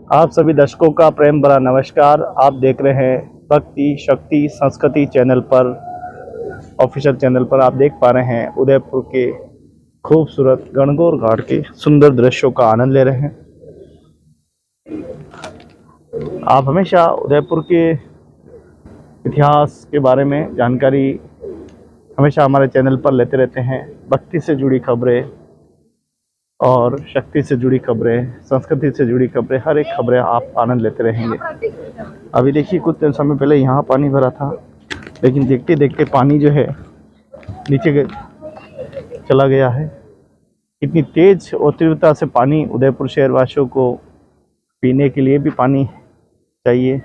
आप सभी दर्शकों का प्रेम भरा नमस्कार। आप देख रहे हैं भक्ति शक्ति संस्कृति चैनल पर, ऑफिशियल चैनल पर। आप देख पा रहे हैं उदयपुर के खूबसूरत गणगौर घाट के सुंदर दृश्यों का आनंद ले रहे हैं। आप हमेशा उदयपुर के इतिहास के बारे में जानकारी हमेशा हमारे चैनल पर लेते रहते हैं। भक्ति से जुड़ी खबरें और शक्ति से जुड़ी खबरें, संस्कृति से जुड़ी खबरें, हर एक खबरें आप आनंद लेते रहेंगे। अभी देखिए, कुछ समय पहले यहाँ पानी भरा था, लेकिन देखते देखते पानी जो है नीचे चला गया है। इतनी तेज और तीव्रता से पानी, उदयपुर शहरवासियों को पीने के लिए भी पानी चाहिए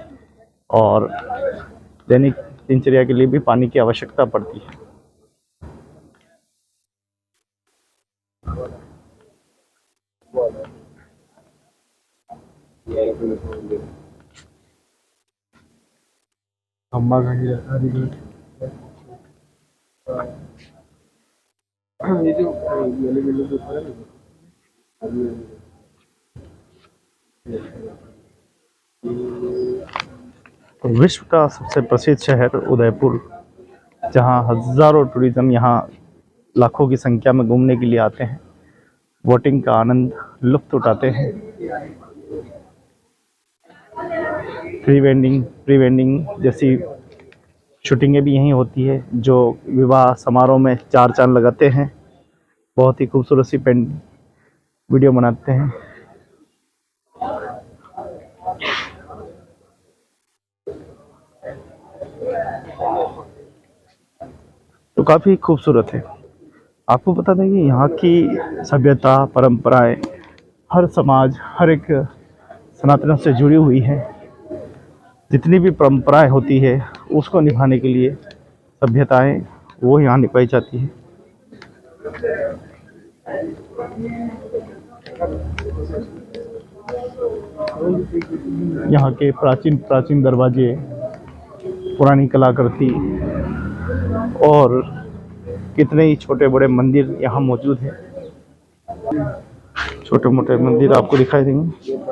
और दैनिक दिनचर्या के लिए भी पानी की आवश्यकता पड़ती है। अम्मा का ही हरी ये जो मेले मेले जो है विश्व का सबसे प्रसिद्ध शहर उदयपुर, जहां हजारों टूरिज्म यहाँ लाखों की संख्या में घूमने के लिए आते हैं, बोटिंग का आनंद लुत्फ उठाते हैं। प्री वेडिंग जैसी शूटिंगें भी यहीं होती है, जो विवाह समारोह में चार चांद लगाते हैं। बहुत ही खूबसूरत सी वीडियो बनाते हैं। तो काफ़ी खूबसूरत है। आपको बता दें कि यहाँ की सभ्यता, परंपराएं, हर समाज, हर एक सनातन से जुड़ी हुई है। जितनी भी परंपराएं होती है उसको निभाने के लिए सभ्यताएं वो यहाँ निभाई जाती है। यहाँ के प्राचीन दरवाजे, पुरानी कलाकृति और कितने ही छोटे बड़े मंदिर यहाँ मौजूद हैं। छोटे मोटे मंदिर आपको दिखाई देंगे।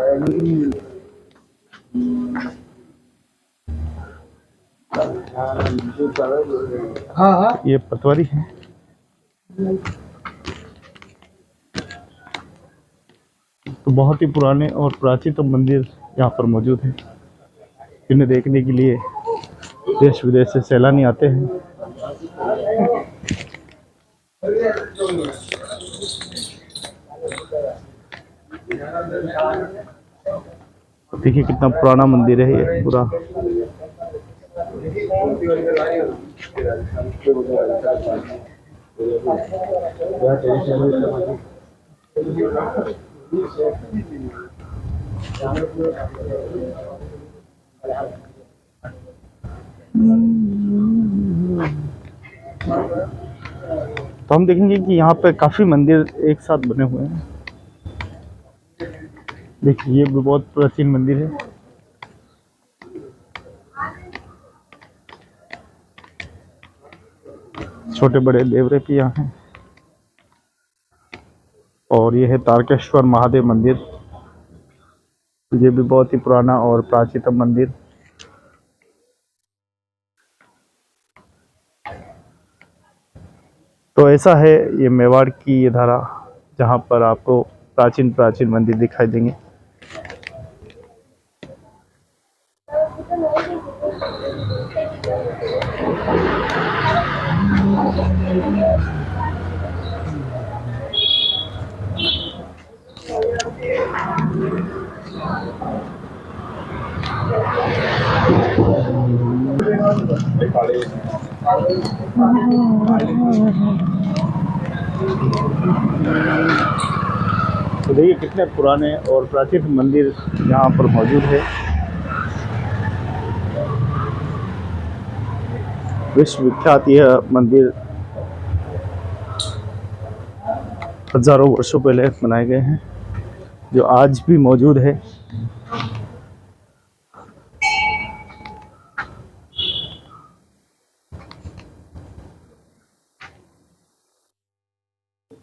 हाँ ये पटवारी है। तो बहुत ही पुराने और प्राचीन मंदिर यहाँ पर मौजूद हैं, जिन्हें देखने के लिए देश विदेश से सैलानी आते हैं। देखिए कितना पुराना मंदिर है ये पूरा। तो हम देखेंगे कि यहाँ पे काफी मंदिर एक साथ बने हुए हैं। देखिए ये भी बहुत प्राचीन मंदिर है। छोटे बड़े देवरे भी यहाँ हैं। और ये है तारकेश्वर महादेव मंदिर। ये भी बहुत ही पुराना और प्राचीन मंदिर। तो ऐसा है ये मेवाड़ की ये धारा, जहाँ पर आपको प्राचीन मंदिर दिखाई देंगे। तो देखिए कितने पुराने और प्राचीन मंदिर यहाँ पर मौजूद है। विश्व विख्यात यह मंदिर हजारों वर्षों पहले बनाए गए हैं, जो आज भी मौजूद है।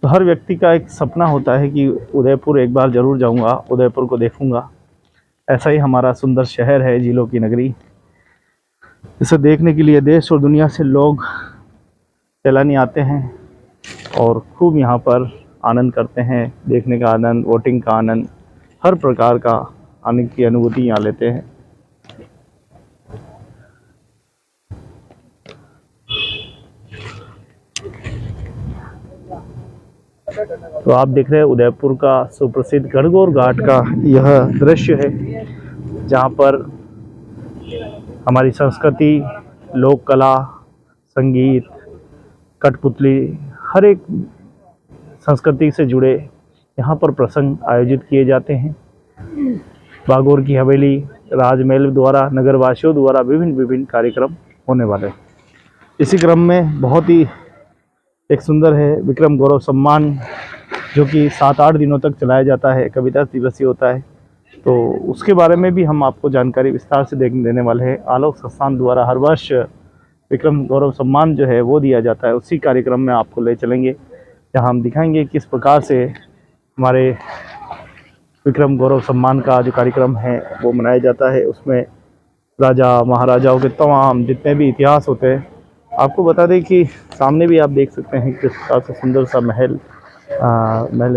तो हर व्यक्ति का एक सपना होता है कि उदयपुर एक बार जरूर जाऊंगा, उदयपुर को देखूंगा। ऐसा ही हमारा सुंदर शहर है, झीलों की नगरी। इसे देखने के लिए देश और दुनिया से लोग सैलानी आते हैं और खूब यहाँ पर आनंद करते हैं। देखने का आनंद, वोटिंग का आनंद, हर प्रकार का आनंद की अनुभूति यहाँ लेते हैं। तो आप देख रहे हैं उदयपुर का सुप्रसिद्ध गणगौर घाट का यह दृश्य है, जहाँ पर हमारी संस्कृति, लोक कला, संगीत, कठपुतली, हर एक संस्कृति से जुड़े यहाँ पर प्रसंग आयोजित किए जाते हैं। बागोर की हवेली, राजमहल द्वारा, नगरवासियों द्वारा विभिन्न कार्यक्रम होने वाले हैं। इसी क्रम में बहुत ही एक सुंदर है विक्रम गौरव सम्मान, जो कि 7-8 दिनों तक चलाया जाता है, कविता दिवसीय होता है। तो उसके बारे में भी हम आपको जानकारी विस्तार से देने वाले हैं। आलोक संस्थान द्वारा हर वर्ष विक्रम गौरव सम्मान जो है वो दिया जाता है। उसी कार्यक्रम में आपको ले चलेंगे, जहां हम दिखाएंगे किस प्रकार से हमारे विक्रम गौरव सम्मान का जो कार्यक्रम है वो मनाया जाता है। उसमें राजा महाराजाओं के तमाम जितने भी इतिहास होते हैं, आपको बता दें कि सामने भी आप देख सकते हैं किस प्रकार से सुंदर सा महल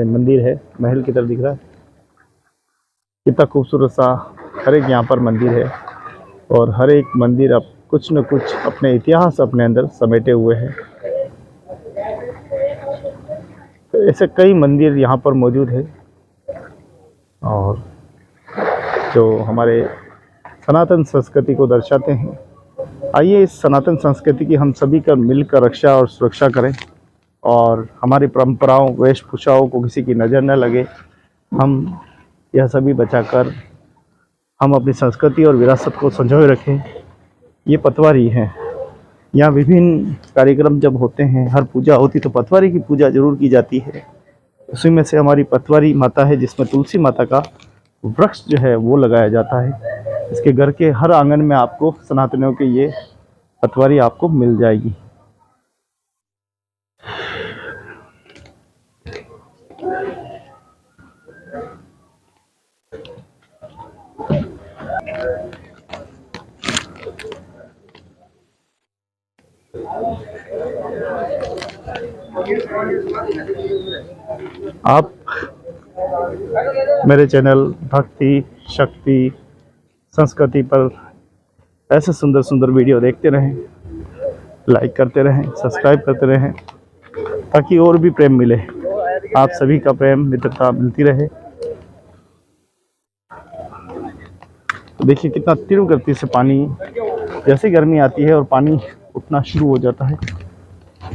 मंदिर है। महल की तरफ दिख रहा है, कितना खूबसूरत सा हर एक यहाँ पर मंदिर है, और हर एक मंदिर अब कुछ न कुछ अपने इतिहास अपने अंदर समेटे हुए हैं। तो ऐसे कई मंदिर यहाँ पर मौजूद है, और जो हमारे सनातन संस्कृति को दर्शाते हैं। आइए इस सनातन संस्कृति की हम सभी का मिलकर रक्षा और सुरक्षा करें, और हमारी परंपराओं, वेशभूषाओं को किसी की नज़र न लगे, हम यह सभी बचाकर हम अपनी संस्कृति और विरासत को संजोए रखें। ये पटवारी है, यहाँ विभिन्न कार्यक्रम जब होते हैं, हर पूजा होती तो पटवारी की पूजा जरूर की जाती है। उसी में से हमारी पटवारी माता है, जिसमें तुलसी माता का वृक्ष जो है वो लगाया जाता है। इसके घर के हर आंगन में आपको सनातनियों की ये पटवारी आपको मिल जाएगी। आप मेरे चैनल भक्ति, शक्ति, संस्कृति पर ऐसे सुंदर सुंदर वीडियो देखते रहें, लाइक करते रहें, सब्सक्राइब करते रहें, ताकि और भी प्रेम मिले। आप सभी का प्रेम, मित्रता मिलती रहे। तो देखिए कितना तीव्र गति से पानी, जैसे गर्मी आती है और पानी उठना शुरू हो जाता है।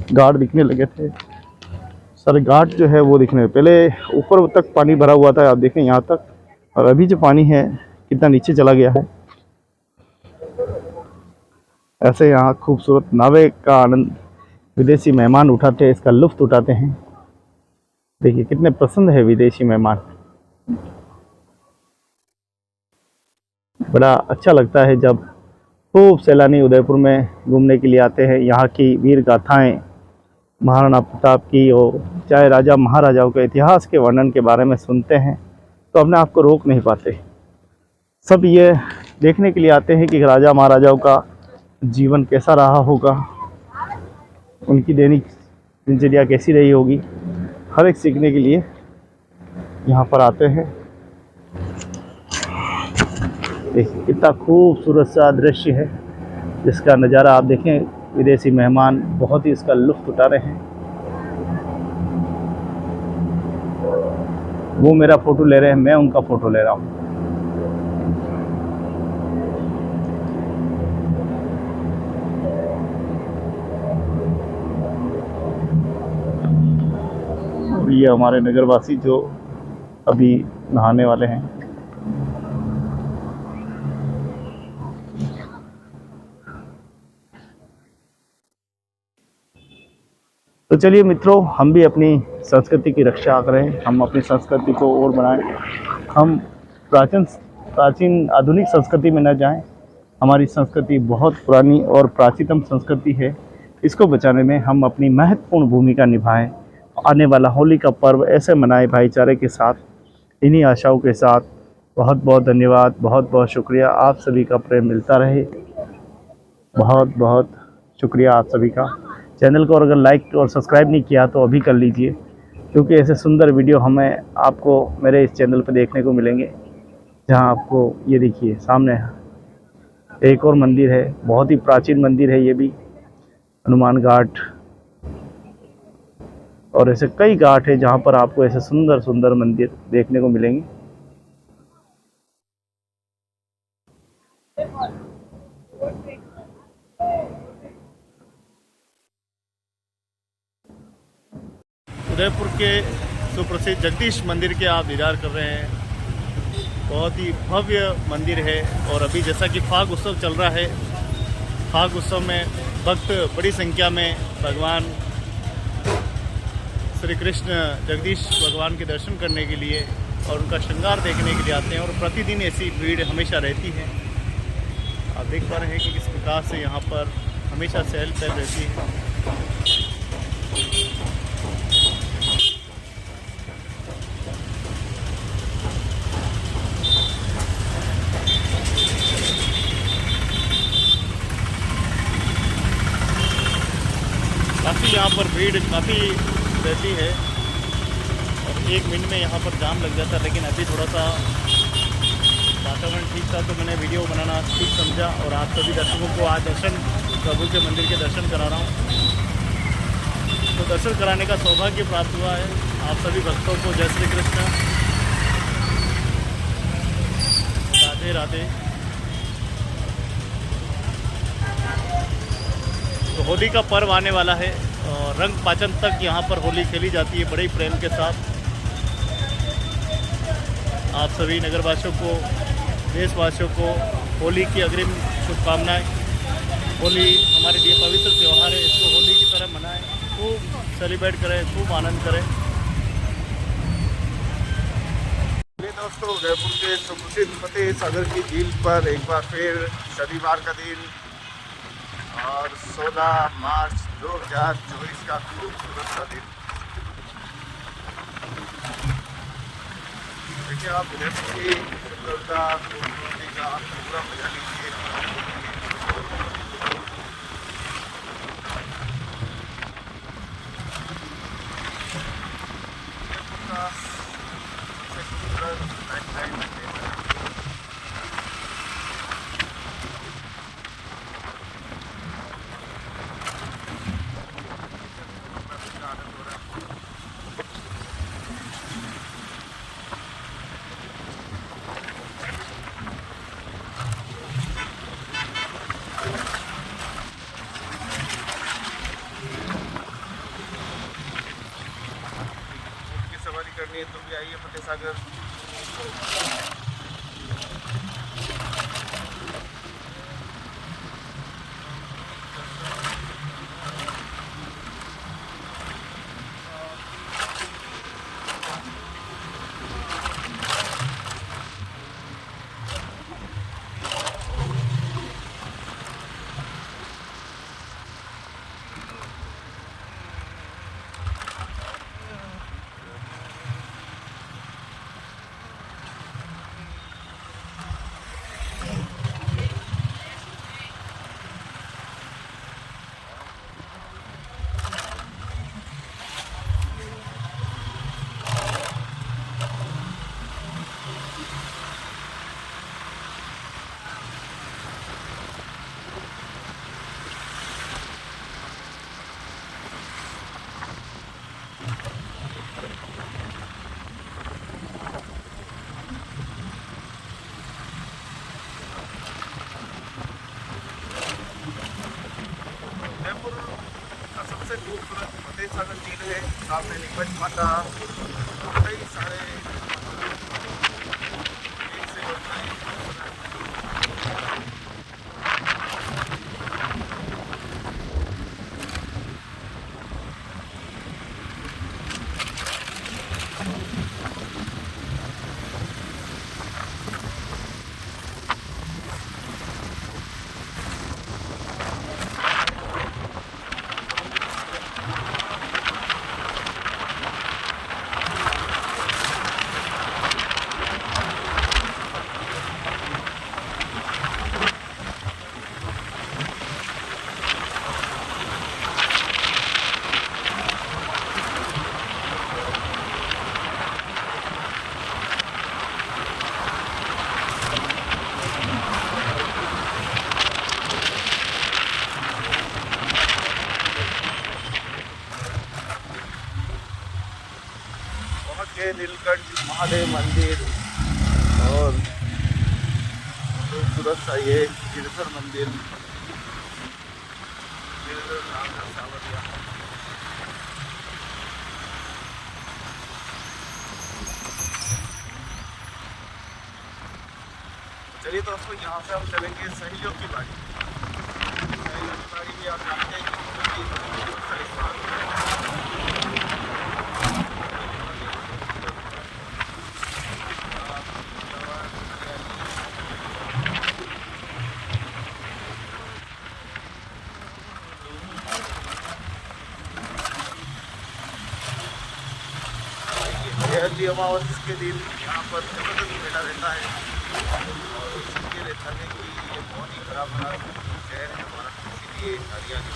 घाट दिखने लगे थे, सारे घाट जो है वो दिखने, पहले ऊपर तक पानी भरा हुआ था, आप देखें यहाँ तक, और अभी जो पानी है कितना नीचे चला गया है। ऐसे यहाँ खूबसूरत नावे का आनंद विदेशी मेहमान उठाते हैं, इसका लुत्फ उठाते हैं। देखिए कितने पसंद है विदेशी मेहमान। बड़ा अच्छा लगता है जब खूब सैलानी उदयपुर में घूमने के लिए आते हैं। यहाँ की वीर गाथाएँ, महाराणा प्रताप की हो, चाहे राजा महाराजाओं के इतिहास के वर्णन के बारे में सुनते हैं तो अपने आप को रोक नहीं पाते। सब ये देखने के लिए आते हैं कि राजा महाराजाओं का जीवन कैसा रहा होगा, उनकी दैनिक दिनचर्या कैसी रही होगी, हर एक सीखने के लिए यहाँ पर आते हैं। देखिए कितना खूबसूरत सा दृश्य है, जिसका नज़ारा आप देखें। विदेशी मेहमान बहुत ही इसका लुत्फ उठा रहे हैं। वो मेरा फ़ोटो ले रहे हैं, मैं उनका फ़ोटो ले रहा हूँ। और ये हमारे नगरवासी जो अभी नहाने वाले हैं। तो चलिए मित्रों, हम भी अपनी संस्कृति की रक्षा करें, हम अपनी संस्कृति को और बढ़ाएं। हम प्राचीन आधुनिक संस्कृति में न जाएं। हमारी संस्कृति बहुत पुरानी और प्राचीनतम संस्कृति है, इसको बचाने में हम अपनी महत्वपूर्ण भूमिका निभाएं। आने वाला होली का पर्व ऐसे मनाएं भाईचारे के साथ, इन्हीं आशाओं के साथ बहुत बहुत धन्यवाद, बहुत बहुत शुक्रिया। आप सभी का प्रेम मिलता रहे। बहुत बहुत शुक्रिया आप सभी का। चैनल को अगर लाइक और सब्सक्राइब नहीं किया तो अभी कर लीजिए, क्योंकि ऐसे सुंदर वीडियो हमें आपको मेरे इस चैनल पर देखने को मिलेंगे। जहां आपको ये देखिए सामने एक और मंदिर है, बहुत ही प्राचीन मंदिर है ये भी, हनुमान घाट। और ऐसे कई घाट है जहां पर आपको ऐसे सुंदर सुंदर मंदिर देखने को मिलेंगे। उदयपुर के सुप्रसिद्ध जगदीश मंदिर के आप दीदार कर रहे हैं। बहुत ही भव्य मंदिर है। और अभी जैसा कि फाग उत्सव चल रहा है, फाग उत्सव में भक्त बड़ी संख्या में भगवान श्री कृष्ण जगदीश भगवान के दर्शन करने के लिए और उनका श्रृंगार देखने के लिए आते हैं। और प्रतिदिन ऐसी भीड़ हमेशा रहती है। आप देख पा रहे हैं कि किस प्रकार से यहाँ पर हमेशा चहल पहल रहती है। काफ़ी यहाँ पर भीड़ काफ़ी रहती है और 1 मिनट में यहाँ पर जाम लग जाता है। लेकिन अभी थोड़ा सा वातावरण ठीक था तो मैंने वीडियो बनाना ठीक समझा और आप सभी दर्शकों को आज प्रभु के मंदिर के दर्शन करा रहा हूँ। तो दर्शन कराने का सौभाग्य प्राप्त हुआ है। आप सभी भक्तों को जय श्री कृष्ण, राधे राधे। तो होली का पर्व आने वाला है और रंग पाचन तक यहाँ पर होली खेली जाती है बड़े ही प्रेम के साथ। आप सभी नगरवासियों को, देशवासियों को होली की अग्रिम शुभकामनाएं। होली हमारे लिए पवित्र त्यौहार है, इसको होली की तरह मनाएं, खूब सेलिब्रेट करें, खूब आनंद करें। दोस्तों, उदयपुर के सुप्रसिद्ध फतेह सागर की झील पर एक बार फिर शनिवार का दिन और 16 मार्च 2024 का खूबसूरत सा दिन। देखिए आप उदयपुर की सुंदरता, खूबसूरती का पूरा मजा लीजिए। सवारी करनी है तो भी आइए फतेह सागर। सबसे खूबसूरत फतेह सागर झील है। सामने निकट माता, कई सारे महादेव मंदिर और खूबसूरत सा ये गिरधर मंदिर, गिरधर नागर सावरिया। चलिए दोस्तों, यहाँ से हम चलेंगे सहेलियों की बाड़ी। सहेलियों की बाड़ी भी आप जानते हैं कि अमावस्या के दिन यहाँ पर जबरदस्त मेला रहता है और उसके रहता है कि ये बहुत ही खराब शहर है हमारा, इसीलिए हरियाली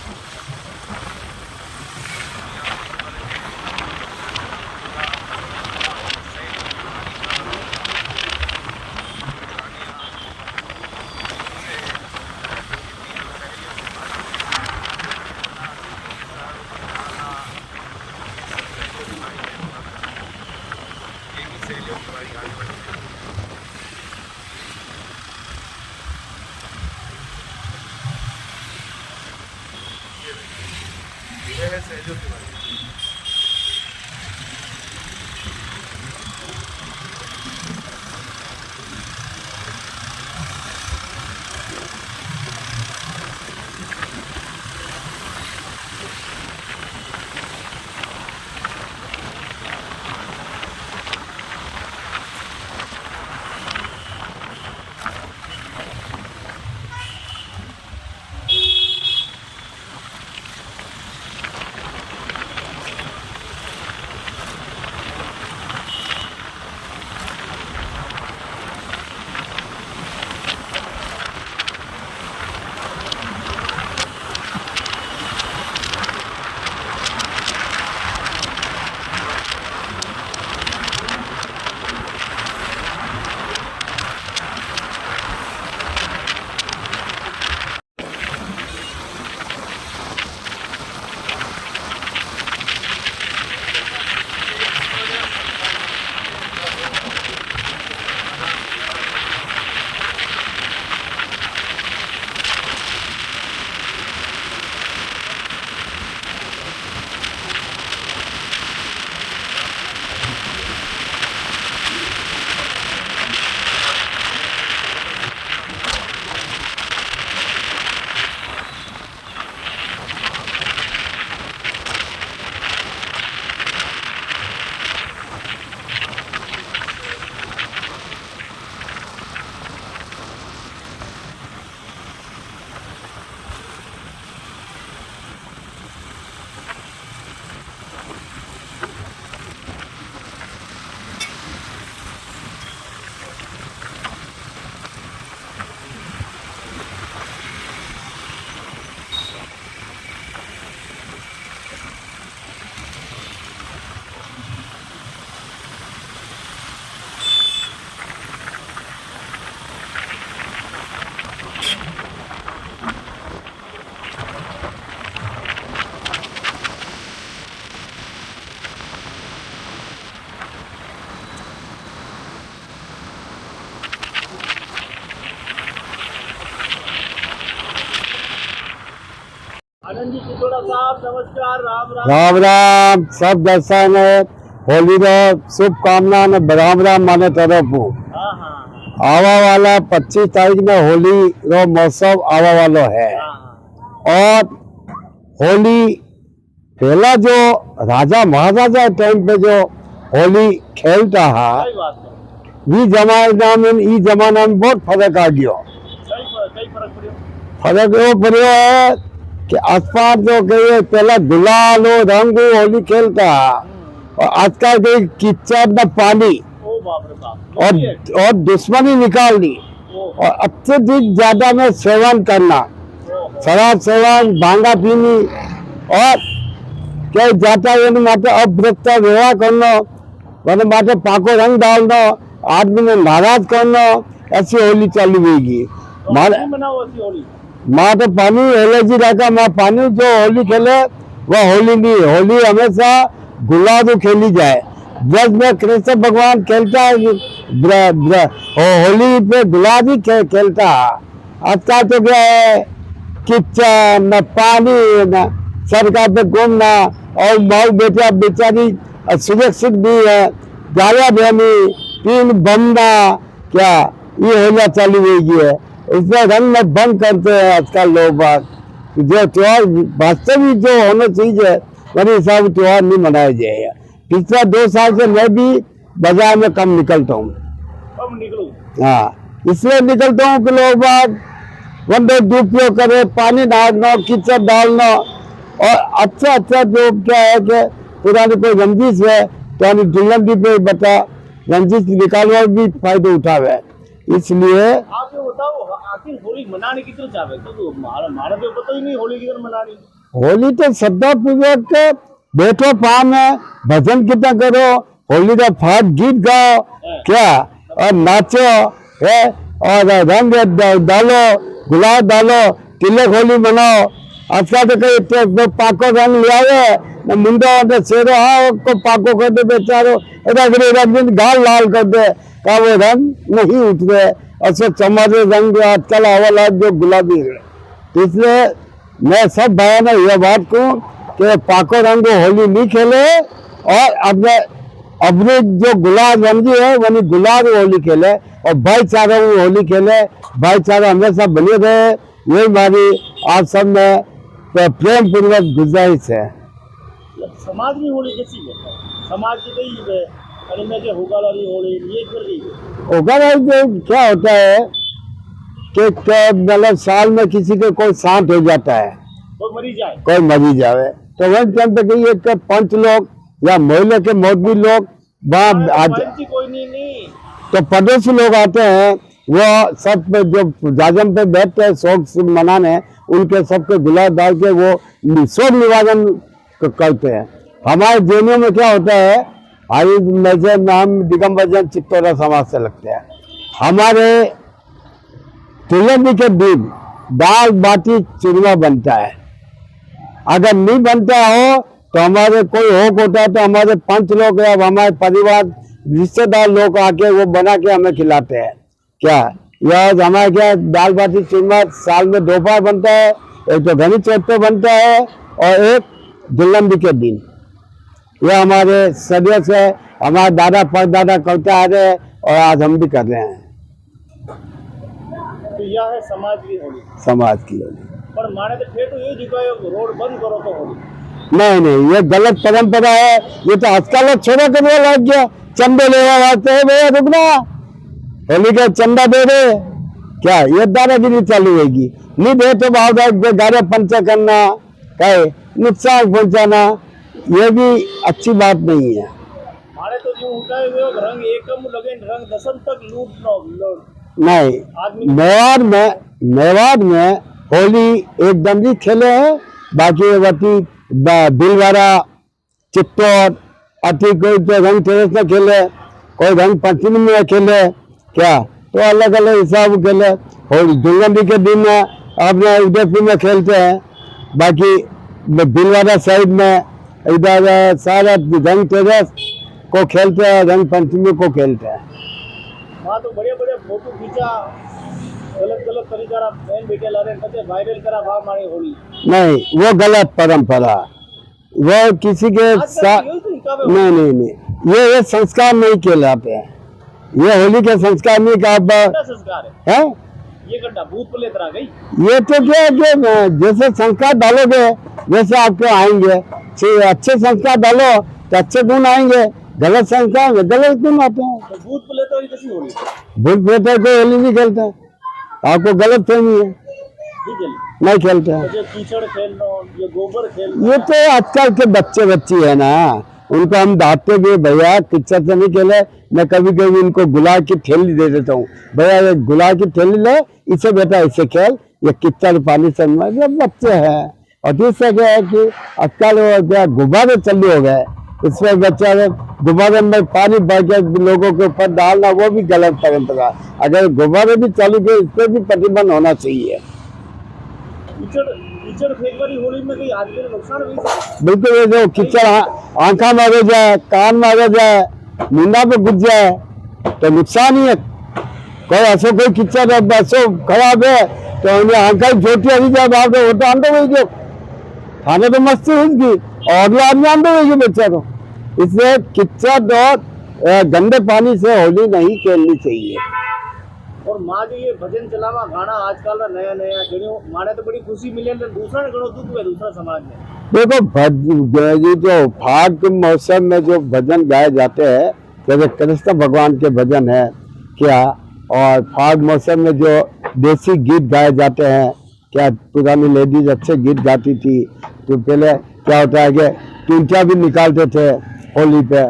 है सहेलियों की बाड़ी। आनंद जी चितोड़ा साहब नमस्कार, राम राम। राम राम सब दर्शन है होली रो शुभकामना ने राम राम माने तरफ हाँ हाँ आवा वाला 25 तारीख में होली रो महोत्सव आवा वालो है। और होली पहला जो राजा महाराजा टाइम पे जो होली खेलता है सही बात है, ई जमाना में बहुत फर्क आ गयो। सही फर्क पड़ियो। फर्क वो पड़ियो है कि आसपास जो कहे पहला गुलाल और रंग होली खेलता और आजकल कहीं कीचड़ में पानी ओ बाप रे बाप, और दुश्मनी निकालनी और अत्यधिक ज्यादा में सेवन करना, शराब सेवन भांगा पीनी और क्या जाता है माटे अभद्रता व्यवहार करना, मैंने माटे पाको रंग डालना, आदमी ने नाराज करना, ऐसी होली चालू होगी। माँ तो पानी एलर्जी रखा, माँ पानी जो होली खेले वह होली नहीं, होली हमेशा गुलाल खेली जाए। ब्रज में कृष्ण भगवान खेलता है, होली पे गुलाब ही खेलता है। आजकल तो क्या है, किचन न पानी न सड़क पे घूमना, और माँ बेटा बेचारी सुरक्षित भी है, गाया बहनी तीन बनना, क्या ये होना चालू हो गई है। इसमें रंग में बंद करते हैं आजकल लोग बात। जो त्योहार वास्तविक जो होना चाहिए मेरे हिसाब से त्योहार नहीं मनाया जाएगा। पिछले 2 साल से मैं भी बाजार में कम निकलता हूँ। कब निकलूं? हाँ, इसलिए निकलता हूँ कि लोग बाग वंदे दुरुपयोग करे, पानी डालना, कीचड़ डालना, और अच्छा जो क्या है कि पुरानी कोई रंजिश है तो दुल्हन पे बता रंजिश निकालवा भी फायदे उठावे। इसलिए आप ये बताओ, आखिर होली मनाने की तरह चाहे तो हमारा तो पता ही नहीं होली की तरह मनानी। होली तो श्रद्धा पूर्वक बैठो पाँव में भजन कीर्तन करो, होली का फाट गीत गाओ क्या, और नाचो है, और रंग डालो, गुलाब डालो, तिलक होली मनाओ। आजकल तो कई पाको रंग ले आए न मुंडा शेरो, हाँ को पाको कर दे बेचारो, गाल लाल कर दे का वो रंग नहीं उठते। और सब चमड़े रंग आजकल आवाला जो गुलाबी है। इसलिए मैं सब भाई ने यह बात कहूँ कि पाको रंग होली नहीं खेले, और अपने जो गुलाब रंगी है वही गुलाब होली खेले, और भाईचारा होली खेले। भाईचारा हमेशा बने रहे, यही हमारी आप सब में प्रेम पूर्वक गुजारिश है। समाज में होली कैसी है? समाज की कई है, में के होगावाली होली ये कर रही है। होगावाली जो क्या होता है कि मतलब साल में किसी के कोई शांत हो जाता है, कोई मरी जाए, तो वही टाइम पे कही एक पंच लोग या मोहल्ले के मौजूद लोग वहाँ कोई नहीं तो पड़ोसी लोग आते हैं, वो सब जो जाजम पे बैठते हैं शोक मनाने, उनके सबके गुलाब डाल के वो शोक निवारण करते हैं। हमारे जैनियों में क्या होता है, हम दिगंबर जैन चित्तौरा समाज से लगते हैं। हमारे तिलक के दिन दाल बाटी चूरमा बनता है। अगर नहीं बनता हो तो हमारे कोई होक होता है तो हमारे पंच लोग या हमारे परिवार रिश्तेदार लोग आके वो बना के हमें खिलाते हैं। क्या यह हमारे क्या दाल बाटी चूरमा साल में 2 बार बनता है, एक तो घनी चौथ पे बनता है और एक दुल्हन के दिन। यह हमारे सदियों से हमारे दादा परदादा करते आ रहे हैं और आज हम भी कर रहे हैं। तो यह है समाज की होली। समाज की होली पर माने तो फिर तो ये जिगायो रोड बंद करो तो होली। नहीं, ये गलत परंपरा है। ये तो आजकल छोड़ा करने लग गया, चंदे लेवा वास्ते है भैया रुकना, होली का चंदा दे दे, क्या ये दादागिरी चालू होगी। नहीं दे तो भाव गाड़ियां पंचर करना, कहे नुकसान पहुंचाना, ये भी अच्छी बात नहीं है। हमारे तो जो उठाए हुए रंग एकम लगे रंग दसन तक लूट नहीं, मेवाड़ में होली एकदम ही खेले हैं। बाकी बिलवाड़ा चित्तौड़ अति कोई तो रंग तेरस में खेले, कोई रंग पंचमी में खेले, क्या तो अलग अलग हिसाब खेले। होली दुल्हन के दिन अपने उदयपुर में खेलते हैं, बाकी बिलवाड़ा साइड में इधर सारा रंग तेरस को खेलते हैं, रंग पंचमी को खेलते हैं। वहाँ तो बड़े बड़े फोटो खींचा, गलत तरीका बहन बेटे ला रहे वायरल करा भाव हमारी होली। नहीं, वो गलत परंपरा, वो किसी के साथ नहीं, ये संस्कार नहीं कहलाते हैं। ये होली के संस्कार नहीं का संस्कार है। ये गड्ढा भूत प्रेत रह गई। ये तो क्या कि जैसे संस्कार डालोगे वैसे आपके आएंगे। अच्छे संस्कार डालो तो अच्छे गुण आएंगे, गलत संस्कार में गलत गुण आते हैं। तो भूत प्रेत कैसी होली? भूत प्रेत को होली नहीं खेलते, आपको गलत फहमी है, नहीं खेलते हैं। जो कीचड़ खेलना, ये गोबर खेलना, ये तो आजकल के बच्ची है ना, उनको हम डांटते भी भैया कीचड़ से नहीं खेले। मैं कभी कभी इनको गुलाब की थैली दे देता हूँ, भैया ये गुलाब की थैली ले, इसे बेटा इससे खेल, ये कीचड़ पानी से बच्चे हैं। और दूसरा क्या है कि आजकल गुब्बारे चालू हो गए, इसमें बच्चा गुब्बारे में पानी भर के लोगों के ऊपर डालना, वो भी गलत परंपरा। अगर गुब्बारे भी चालू किए, इस पर भी प्रतिबंध होना चाहिए। कीचड़ कीचड़ फेंक वाली होली में कहीं आदमी को नुकसान हुई सके? बिल्कुल ये जो कीचड़ आंखा में आ जाए, कान में आ जाए, मुंडा पे घुस जाए तो नुकसान ही है। कोई ऐसे कोई कीचड़ ऐसो खराब है तो उन्हें आंखा छोटी हरी जाए बाहर तो वो तो आंदो वही जो खाने तो मस्ती उसकी और भी आदमी आंदो वही बच्चा तो। इसलिए कीचड़ और गंदे पानी से होली नहीं खेलनी चाहिए। और माँ जो ये भजन चलावा गाना आजकल नया नया जड़ियों माने तो बड़ी खुशी मिले दूसरा ने घणो दुख है दूसरा समाज में। देखो ये जो फाग के मौसम में जो भजन गाए जाते हैं जैसे कृष्ण भगवान के भजन है क्या, और फाग मौसम में जो देसी गीत गाए जाते हैं क्या, पुरानी लेडीज अच्छे गीत गाती थी। तो पहले क्या होता है कि टूंचा भी निकालते थे होली पे,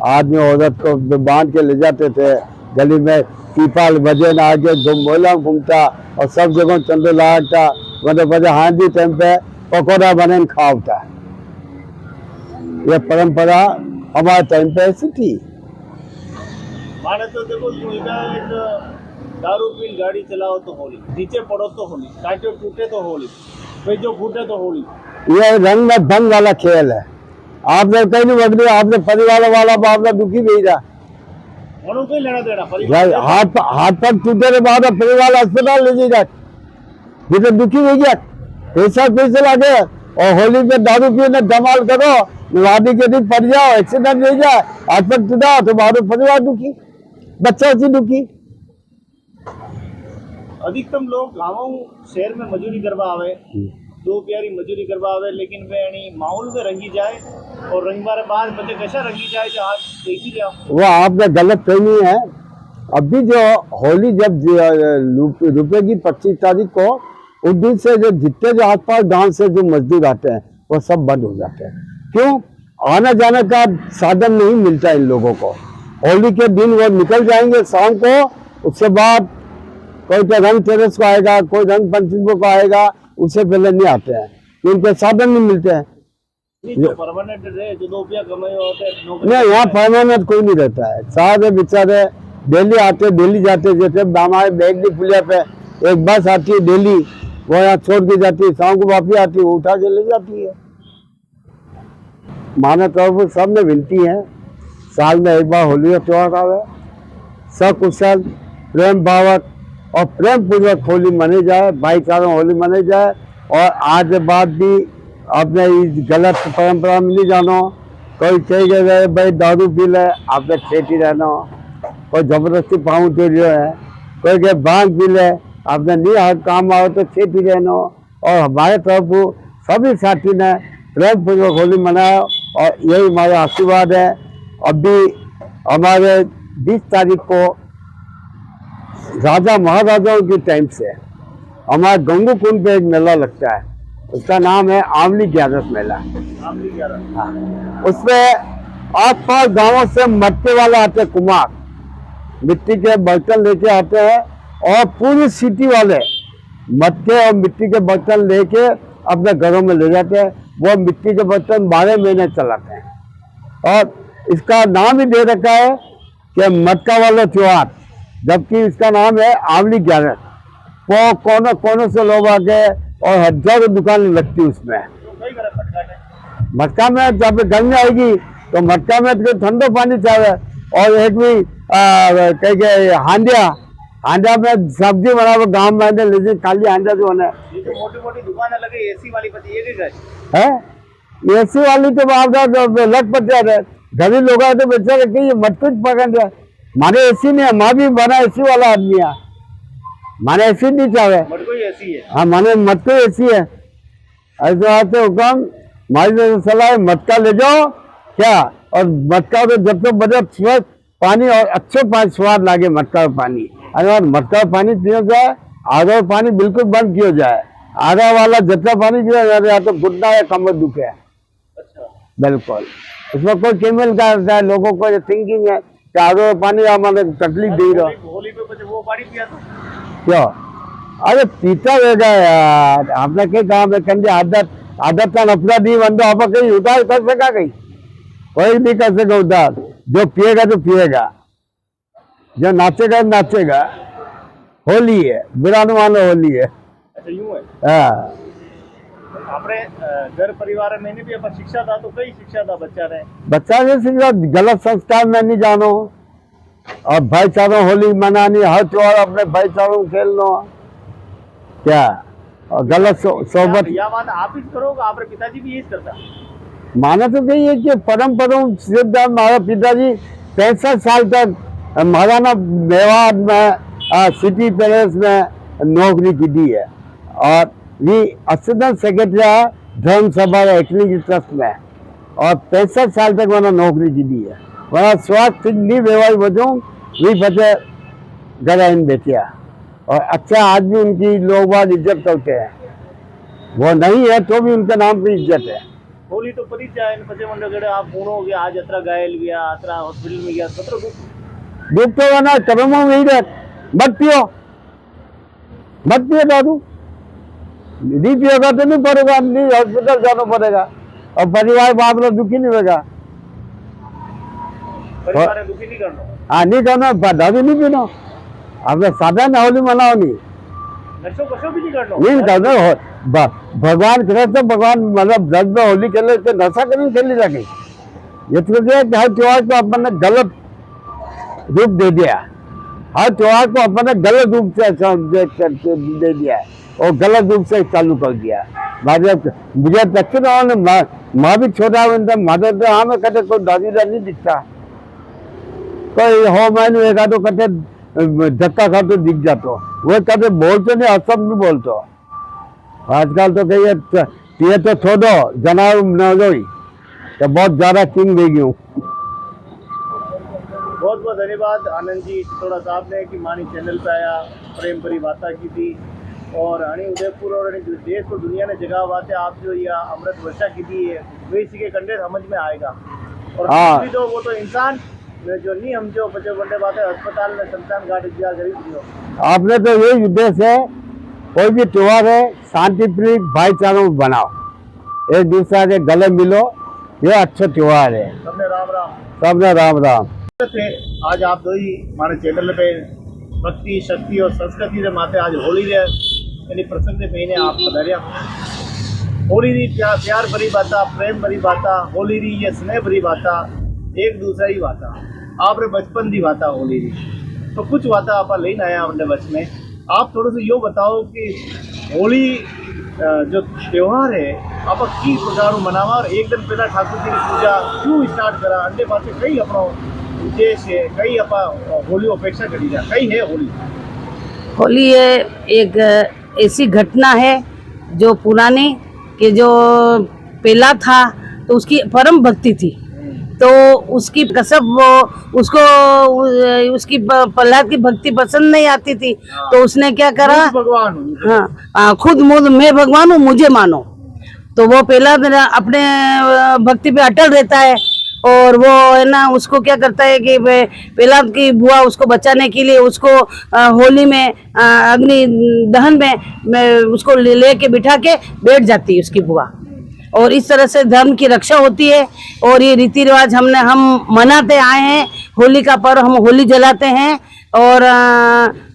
आदमी औरत को बांध के ले जाते थे गली में, पीपाल भजन आगे मोला घूमता और सब जगह चंदो लागता, मतलब बजे हांडी टाइम पे पकौड़ा बने खावता। ये परंपरा हमारे टाइम पे ऐसी थी। माने तो देखो यूं एक दारू पीन गाड़ी चलाओ तो होली, नीचे पड़ो तो होली, कांटे टूटे तो होली, भाई जो फूटे तो होली। ये रंग में भंग वाला खेल है। आपने कहीं नहीं बदले, आपने परिवार वाला आपने दुखी भेजा, कोई लेना देना हाथ पर टूटे के बाद परिवार अस्पताल ले जाए जिसे दुखी हो गया पैसा पैसे लगे और होली पे दारू पीने धमाल करो, वादी के दिन पड़ जाओ, एक्सीडेंट हो जाए, हाथ पर टूटा तो बाद परिवार दुखी, बच्चा उसी दुखी। अधिकतम लोग गाँव शहर में मजूरी करवा आवे, दो प्यारी मजूरी करवा आवे, लेकिन वे माहौल में रंगी जाए और रंग बारे बाद बच्चे कैसा रंगी जाए जो आज देख ही जाओ। वो आपने गलत फहमी है। अभी जो होली जब रुकेगी 25 तारीख को, उस दिन से जो जितने जो आसपास गांव से जो मजदूर आते हैं वो सब बंद हो जाते हैं। क्यों? आना जाने का साधन नहीं मिलता इन लोगों को। होली के दिन वो निकल जाएंगे शाम को, उसके बाद कोई तो रंग तेरस को आएगा, कोई रंग पंचमी को आएगा, उससे पहले नहीं आते हैं, उनके साधन नहीं मिलते हैं। जो परमानेंट रहे, जो 2 रुपया कमाए होते हैं, नहीं यहाँ परमानेंट कोई नहीं रहता है। सारे बेचारे डेली आते डेली जाते, जैसे हमारे बैगनी पुलिया पे एक बस आती है डेली, वो यहाँ छोड़ के जाती है, शाम को वापस आती है, वो उठा के ले जाती है। माने तौर पर सब में विनती है, साल में एक बार होली का त्योहार आवे, सकुशल प्रेम भावक और प्रेम पूर्वक होली मनाई जाए, भाईचारा होली मनाई जाए। और आज बाद भी आपने इस गलत परंपरा में नहीं जानो, कोई कह गए भाई दारू पी ले आपने खेती रहना, कोई जबरदस्ती पाऊँ दे रहे है, कोई कहे भांग पी ले आपने नहीं हर काम आओ तो खेती रहना। और हमारे तरफ सभी साथी ने प्रेम पूर्वक होली मनाया और यही हमारा आशीर्वाद है। अभी हमारे 20 तारीख को राजा महाराजाओं के टाइम से हमारे गंगू कुंड पे एक मेला लगता है, उसका नाम है आमली ग्यारस मेला। आमली ग्यारस, हाँ, उसमें आसपास गांवों से मटके वाले आते हैं, कुमार मिट्टी के बर्तन लेके आते हैं और पूरी सिटी वाले मटके और मिट्टी के बर्तन लेके अपने घरों में ले जाते हैं। वो मिट्टी के बर्तन 12 महीने चलाते हैं और इसका नाम ही दे रखा है कि मटका वाला त्योहार, जबकि इसका नाम है आमली ग्यारस। वो कोनों कोनों से लोग आके और हजारों दुकानें लगती उसमें। मटका में जब गर्मी आएगी तो मटका में तो ठंडो पानी चाहिए और एक भी कहीं हांडिया में सब्जी बना गाँव में लेकिन खाली हांडिया जो है मोटी मोटी दुकानें लगे, एसी वाली पति है, एसी वाली तो आप लग पड़ जाए, गरीब लोग आए तो बेचारे कहीं मटकुच पकड़ जाए। माने एसी नहीं है, माँ भी बना एसी वाला आदमी है, माने एसी नहीं चाहे, एसी है। हाँ माने मटको एसी है। ऐसे आते हुक्म मारी सलाह है मटका ले जाओ क्या, और मटका तो जब तक बजे स्वच्छ पानी और अच्छे पानी स्वाद लागे मटका पानी, अरे मटका पानी पियो जाए, आधा पानी बिल्कुल बंद किया जाए, आधा वाला जितना पानी पिया जाए या तो घुटना या कमर दुखे। अच्छा, बिल्कुल उसमें कोई केमिकल का रहता है, लोगों को जो थिंकिंग है कि आधा पानी हमारे तकलीफ दे रहा होली पे बच्चे वो पानी पिया तो क्यों, अरे पीता रहेगा यार, आपने कहीं कहा मैं कंधे आदत का नफरा नहीं बंदो आप कहीं उधार कर सका, कहीं कोई नहीं कर सका उधार। जो पिएगा तो पिएगा, जो नाचेगा नाचेगा, होली है, बुरा न मानो होली है। अच्छा यूं है। हाँ આપણે घर परिवार में भी अपन शिक्षा था तो कई शिक्षा था बच्चा ने बच्चा जैसे गलत संस्कार में नहीं जानो और भाईचारा होली मनानी हर त्योहार अपने भाईचारों खेलना क्या और गलत सोबत या बात आप ही करोगे आपके पिताजी भी यही करता माना तो कही है कि परम सिद्ध हमारा पिताजी 65 साल तक महाराणा मेवाड़ में सिटी पैलेस में नौकरी की दी है और भी असिस्टेंट सेक्रेटरी धर्म सभा एक्सलिंग ट्रस्ट में और 65 साल तक मैंने नौकरी की दी है वहाँ स्वास्थ्य नहीं व्यवहार वजह भी बचे गरा इन बेटिया और अच्छा आज भी उनकी लोग बाग इज्जत करते हैं वो नहीं है तो भी उनके नाम पे इज्जत है होली तो परी जाए पचे मंडळ आप पूर्ण गया आज अतरा घायल गया अतरा हॉस्पिटल में गया सत्र दुख तो वरना कर्मों में ही रह मत पियो दारू नहीं पिएगा तो नहीं पड़ेगा नहीं हॉस्पिटल जाना पड़ेगा और परिवार बाप लोग दुखी नहीं होगा परिवार दुखी नहीं करना हाँ नहीं करना दारू नहीं पीना आपने साधारण होली मनाओ नहीं नशो कशो भी नहीं करना नहीं करना भगवान करे तो भगवान मतलब जब में होली खेले तो नशा करें खेली जाके ये तो क्या हर त्योहार को अपन ने गलत रूप दे दिया हर त्योहार को अपन ने गलत रूप से दे दिया है और गलत रूप से चालू कर दिया मुझे दक्षिण माँ भी छोटा माधव तो हाँ में कहते कोई दादी नहीं दिखता कोई हो मैंने एक तो कहते धक्का खा तो दिख जातो वो कहते बोलते नहीं असम भी बोलते आजकल तो कहिए ये तो छोड़ो जनाब न गई तो बहुत ज्यादा किंग दे गई हूँ बहुत बहुत धन्यवाद आनंद जी चितौड़ा साहब ने कि मानी चैनल पे आया प्रेम भरी बातें की थी और हनी उदयपुर और देश और दुनिया ने जगह बातें आप जो यह अमृत वर्षा की थी है वे इसी के कंटेंट समझ में आएगा और हाँ। तो वो तो इंसान जो नहीं हम जो बच्चे बंदे बातें अस्पताल में शमशान घाट इंतजार गरीब आपने तो यही उद्देश्य है कोई भी त्योहार है शांति प्रिय भाईचारा बनाओ एक दूसरे के गले मिलो ये अच्छा त्योहार है सबने राम राम सबने राम राम थे आज आप दो ही हमारे चैनल पे भक्ति शक्ति और संस्कृति से माते आज होली रे यानी प्रसंग के महीने आप पधारिया होली री प्यार भरी बाता प्रेम भरी बाता होली री ये स्नेह भरी बाता एक दूसरा ही बाता आप रे बचपन दी बाता होली री तो कुछ बाता आप लेन आया अपने बच में आप थोड़ा सा यो बताओ कि होली जो त्योहार है आप की प्रकार मनावा और एक दिन पहला ठाकुर जी की पूजा क्यों स्टार्ट करा अंडे पासे कई अपना उद्देश्य है कई अपा होली अपेक्षा करी जा कई है होली एक ऐसी घटना है जो पुरानी कि जो पहला था तो उसकी परम भक्ति थी तो उसकी कसब वो उसको उसकी प्रहलाद की भक्ति पसंद नहीं आती थी तो उसने क्या करा भगवान हाँ खुद मैं भगवान हूँ मुझे मानो तो वो प्रहलाद अपने भक्ति पे अटल रहता है और वो है ना उसको क्या करता है कि प्रहलाद की बुआ उसको बचाने के लिए उसको होली में अग्नि दहन में उसको ले के बिठा के बैठ जाती है उसकी बुआ और इस तरह से धर्म की रक्षा होती है और ये रीति रिवाज हम मनाते आए हैं होली का पर्व हम होली जलाते हैं और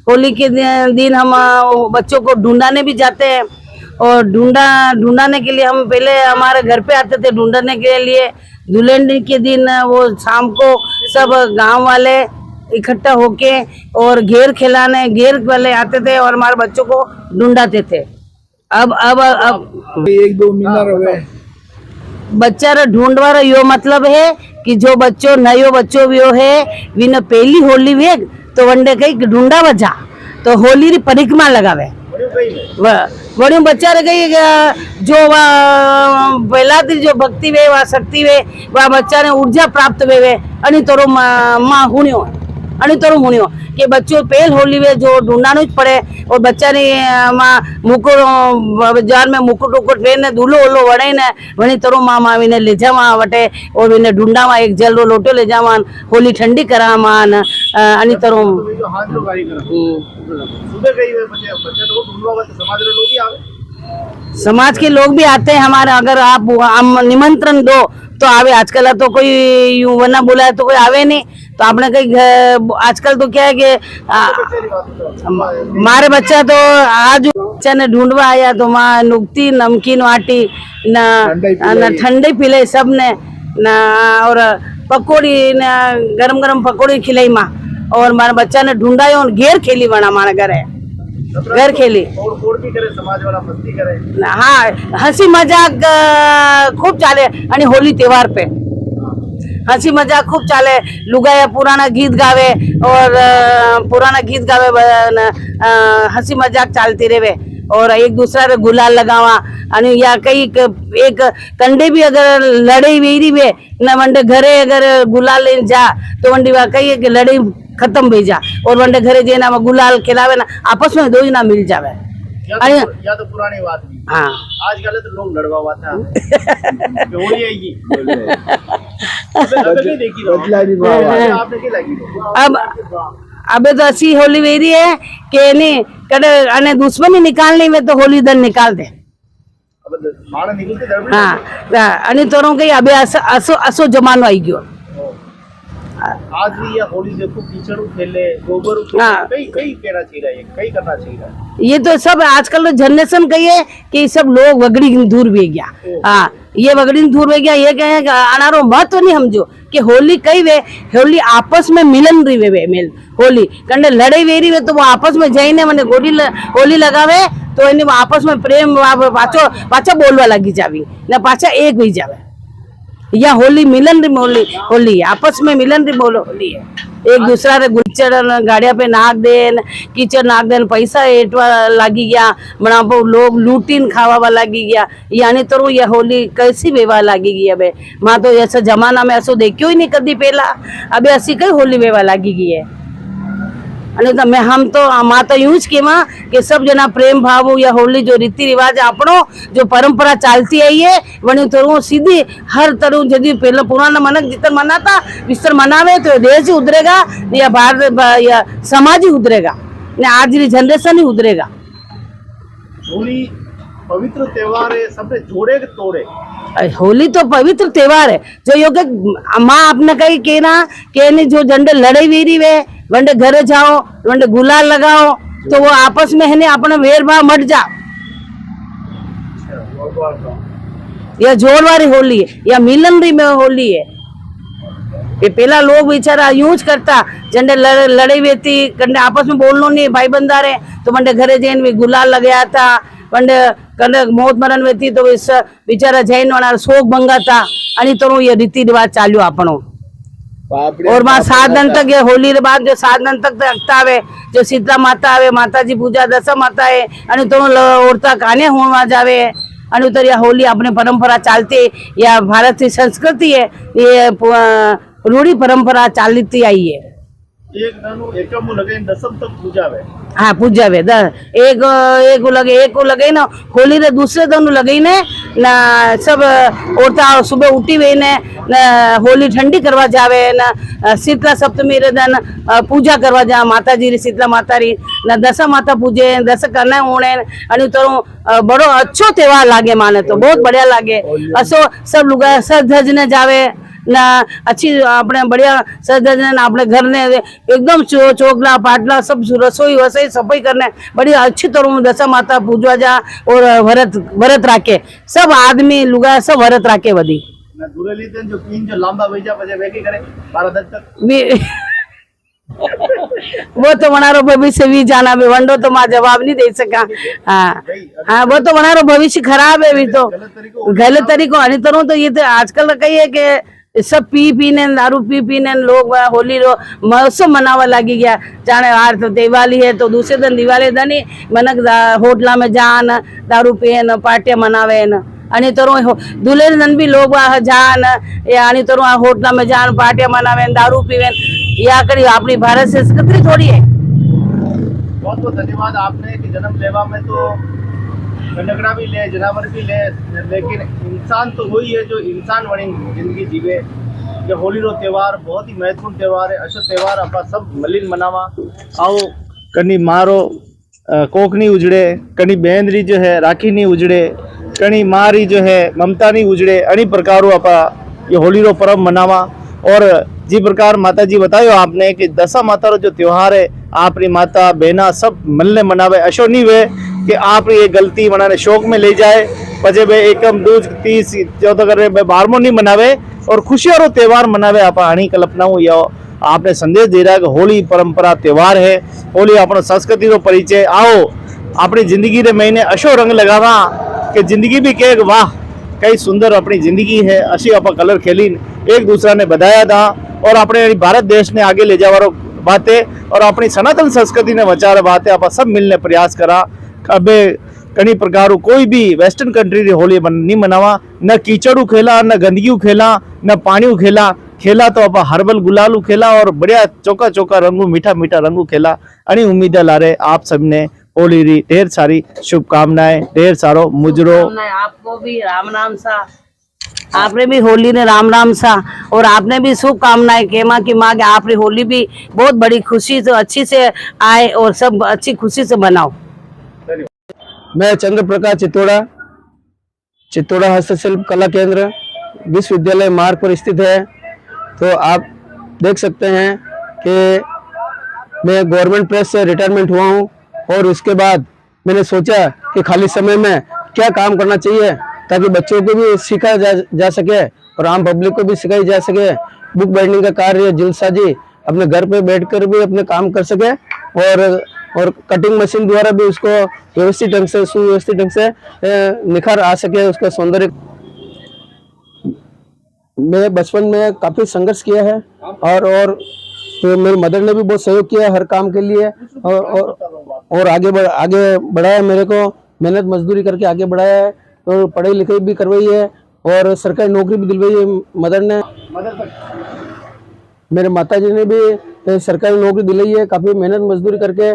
होली के दिन हम बच्चों को ढूंढाने भी जाते हैं और ढूंढाने के लिए हम पहले हमारे घर पे आते थे ढूंढाने के लिए दुल्हन के दिन वो शाम को सब गांव वाले इकट्ठा होके और घेर वाले आते थे और हमारे बच्चों को ढूंढाते थे अब 1-2 महीना रहे बच्चा रा ढूंढवा रा यो मतलब है कि जो बच्चों नयो बच्चों भी है विन पहली होली वे तो वनडे कई ढूंढा बजा तो होली री परिक्रमा लगावे बड़ी बच्चा रह गई जो पहला जो भक्ति वे वा शक्ति वे वा बच्चा ने ऊर्जा प्राप्त वे अनि तोरो माँ हुणियो अनि तोरो हुणियो कि बच्चों पहल होली वे जो ढूंढानो ज पड़े और बच्चा ने मुकुट जार में मुकुट उकुट वेने दूलो ओलो वड़े ने वणी तोरो माँ मावी ने ले जावा वटे और विने ढूंढावा एक जल रो लोटो ले जावान होली ठंडी करामान अनि तोरो समाज के लोग भी आते हैं हमारे अगर आप निमंत्रण दो तो आवे आजकल तो कोई वरना बुलाए तो कोई आवे नहीं तो आपने कहीं आजकल तो क्या है कि मारे बच्चा तो आज बच्चा ने ढूंढवा आया तो माँ नुकती नमकीन वाटी न ठंडे पिले सब ने ना और पकौड़ी न गरम गरम पकौड़ी खिलाई माँ और मारा बच्चा ने ढूंढा और घेर खेली बना मारा घर खेली तोड़ भी करे समाज वाला मस्ती करे हाँ हंसी मजाक खूब चाले आणि होली त्योहार पे हंसी मजाक खूब चाले लुगाया पुराना गीत गावे और पुराना गीत गावे हंसी मजाक चालती रहे और एक दूसरा रे गुलाल लगावा आणि या कई एक कंडे भी अगर लड़ाई वेरी वे न वंडे घरे अगर गुलाल लेन जा तो वंडी वा कई के लड़ाई खत्म भी जा और वंडे घरे जे ना गुलाल खिलावे ना आपस में दो ना मिल जावे या तो पुरानी बात भी हाँ आजकल तो लोग लड़वा हुआ था होली आएगी अबे देखी आपने क्या लगी अब अबे तो ऐसी होली वेरी है कि नहीं कदे अने दुश्मनी निकालने में तो होली दन निकाल दे अब माणा निकलते दरबड़ी हाँ आणि तोरों के अबे असो असो जमानो आई गयो आज भी ये होली देखो कीचड़ खेले गोबर हाँ। कई कई कहना चाहिए कई करना चाहिए ये तो सब आजकल तो जनरेशन का ये कि सब लोग वगड़ी दूर भी गया हाँ ये वगड़ी दूर भी गया ये कहे अनारो महत्व नहीं समझो कि होली कई वे होली आपस में मिलन रही वे मेल होली कंडे लड़ाई वेरी वे तो वो आपस में जाइने मैंने होली लगावे तो इन्हें आपस में प्रेम पाछो पाछा बोलवा लगी जावी ना पाछा एक भी जावे या होली मिलन री होली आपस में मिलन री होली है एक दूसरा रे गुच्चर गाड़िया पे नाक देन कीचड़ नाक देन पैसा एटवा लागी गया बना लोग लूटीन खावा लागी गया यानी तो ये होली कैसी वेवा लागी गई अबे माँ तो ऐसा जमाना में ऐसा देखियो ही नहीं कदी पहला अबे ऐसी कई होली वेवा लागी गई है अने तो मैं हम तो माँ तो यूं के माँ कि सब जना प्रेम भाव या होली जो रीति रिवाज आपनो जो परंपरा चालती आई है वनी तो सीधी हर तरह यदि पहले पुराना मनक जितना मनाता विस्तर मनावे तो देश ही उधरेगा या भारत या समाज ही उधरेगा ने आज की जनरेशन ही उधरेगा होली पवित्र त्योहार है सबने जोड़े के तोड़े होली तो पवित्र त्योहार है जो योग माँ अपने कही कहना कि जो झंडे लड़ाई वीरी वे वंडे घरे जाओ वंडे गुलाल लगाओ तो वो आपस में है ने अपने वेर भाव मट जा या जोड़ वाली होली है या मिलन री में होली है ये पहला लोग बेचारा यूज करता झंडे लड़ाई वेती कंडे आपस में बोलनो नहीं भाई बंदा रे तो वंडे घरे जैन भी गुलाल लगाया था वंडे कंडे मौत मरण वेती तो इस बेचारा जैन वाला शोक भंगा था अनि तो ये रीति रिवाज चाल्यो आपनो और माँ 7 दिन तक ये होली के बाद जो 7 दिन तक रखता है जो शीतला माता आवे माता जी पूजा दशा माता है अनि तो औरता काने होवा जावे अनि उतर या होली अपने परंपरा चालती या भारत की संस्कृति है ये रूढ़ी परंपरा चालती आई है एक नानु एकम लगे दसम तक पूजा है हाँ पूजा वे एक को लगे ना होली रे दूसरे दिन लगे ने ना सब औरता सुबह उठी वे ने होली ठंडी करवा जावे ना शीतला सप्तमी रे दिन पूजा करवा जा माता जी री शीतला माता री ना दशा माता पूजे दस करने होने अनि तो बड़ो अच्छो त्योहार लागे माने तो बहुत बढ़िया लागे असो सब लोग सज धज ने जावे ना अच्छी अपने बढ़िया सजन अपने घर ने एकदम चोकला पाटला सब रसोई वसोई सफाई करने बढ़िया अच्छी तरह दशा माता पूजवा जा और व्रत राखे सब आदमी लुगा सब व्रत राखे बदी दुरेली दिन जो तीन जो लंबा भेजा बजे वेकी करे 12 दिन तक वो तो बनारो भविष्य भी जाना भी वंडो तो माँ जवाब नहीं दे सका हाँ हाँ वो तो बनारो भविष्य खराब है भी तो गलत तरीको अनि तरह तो ये तो आजकल कही है कि सब पी ने दारू पी ने लोग होली रो महोत्सव मनावा लगी गया जाने आज तो दिवाली है तो दूसरे दिन दिवाली दिन ही मनक होटला में जान दारू पियन पार्टियां मनावे न आणि तो दूल्हे दिन भी लोग जान या आणि तो होटला में जान पार्टियां मनावे दारू पीवेन या करी अपनी भारत संस्कृति थोड़ी है। बहुत बहुत धन्यवाद आपने कि जन्म लेवा में तो नगड़ा भी ले जनावर भी ले लेकिन इंसान तो वही है जो इंसान बनी जिंदगी जीवे। ये होली रो त्योहार बहुत ही महत्वपूर्ण त्योहार है। अच्छा त्योहार अपना सब मलिन मनावा आओ कनी मारो कोक नहीं उजड़े कनी बहन री जो है राखी नहीं उजड़े कनी मारी जो है ममता नहीं उजड़े अनी प्रकारों अपा ये होली रो पर्व मनावा और जी प्रकार माता जी बतायो आपने कि दशा माता रो जो त्योहार है आपरी माता बहना सब मिलने मनावे, अशो नहीं वे कि आप ये गलती मनाने शौक में ले जाए पजे बे एकम दूज 30 14 करे 12 नहीं मनावे और खुशियों रो त्योहार मनावे। आप आनी कल्पना या आपने संदेश दे रहा है कि होली परंपरा त्योहार है, होली अपनो संस्कृति रो परिचय। आओ अपनी जिंदगी रे महीने अशो रंग लगावा कि जिंदगी भी कहे वाह कई सुंदर अपनी जिंदगी है, अशी आप कलर खेली एक दूसरा ने बताया था और अपने भारत देश ने आगे ले जावा बातें और अपनी सनातन संस्कृति ने बचा रहा बातें आप सब मिलने प्रयास करा। अबे कई प्रकार कोई भी वेस्टर्न कंट्री री होली नहीं मनावा, न कीचड़ू खेला, न गंदगी खेला, न पानी खेला, खेला तो आप हर्बल गुलालू खेला और बढ़िया चौका चौका रंगू मीठा मीठा रंगू खेला। अनी उम्मीद लारे आप सबने होली री ढेर सारी शुभकामनाएं, ढेर सारो मुजरो। आपको भी राम राम सा, आपने भी होली ने राम राम सा और आपने भी शुभकामनाएं के माँ की माँ के आपकी होली भी बहुत बड़ी खुशी से अच्छी से आए और सब अच्छी खुशी से बनाओ। मैं चंद्र प्रकाश चित्तौड़ा हस्तशिल्प कला केंद्र विश्वविद्यालय मार्ग पर स्थित है। तो आप देख सकते हैं कि मैं गवर्नमेंट प्रेस से रिटायरमेंट हुआ हूं और उसके बाद मैंने सोचा कि खाली समय में क्या काम करना चाहिए ताकि बच्चों को भी सिखाया जा सके और आम पब्लिक को भी सिखाई जा सके। बुक बाइंडिंग का कार्य जल्दसाजी अपने घर पे बैठकर भी अपने काम कर सके और कटिंग मशीन द्वारा भी उसको व्यवस्थित ढंग से सुव्यवस्थित ढंग से निखार आ सके, उसका सौंदर्य। मैं बचपन में काफी संघर्ष किया है और तो मेरी मदर ने भी बहुत सहयोग किया हर काम के लिए और आगे बढ़ाया, मेरे को मेहनत मजदूरी करके आगे बढ़ाया है। तो पढ़ाई लिखाई भी करवाई है और सरकारी नौकरी भी दिलवाई है मदर ने। मेरे माताजी ने भी सरकारी नौकरी दिलाई है, काफी मेहनत मजदूरी करके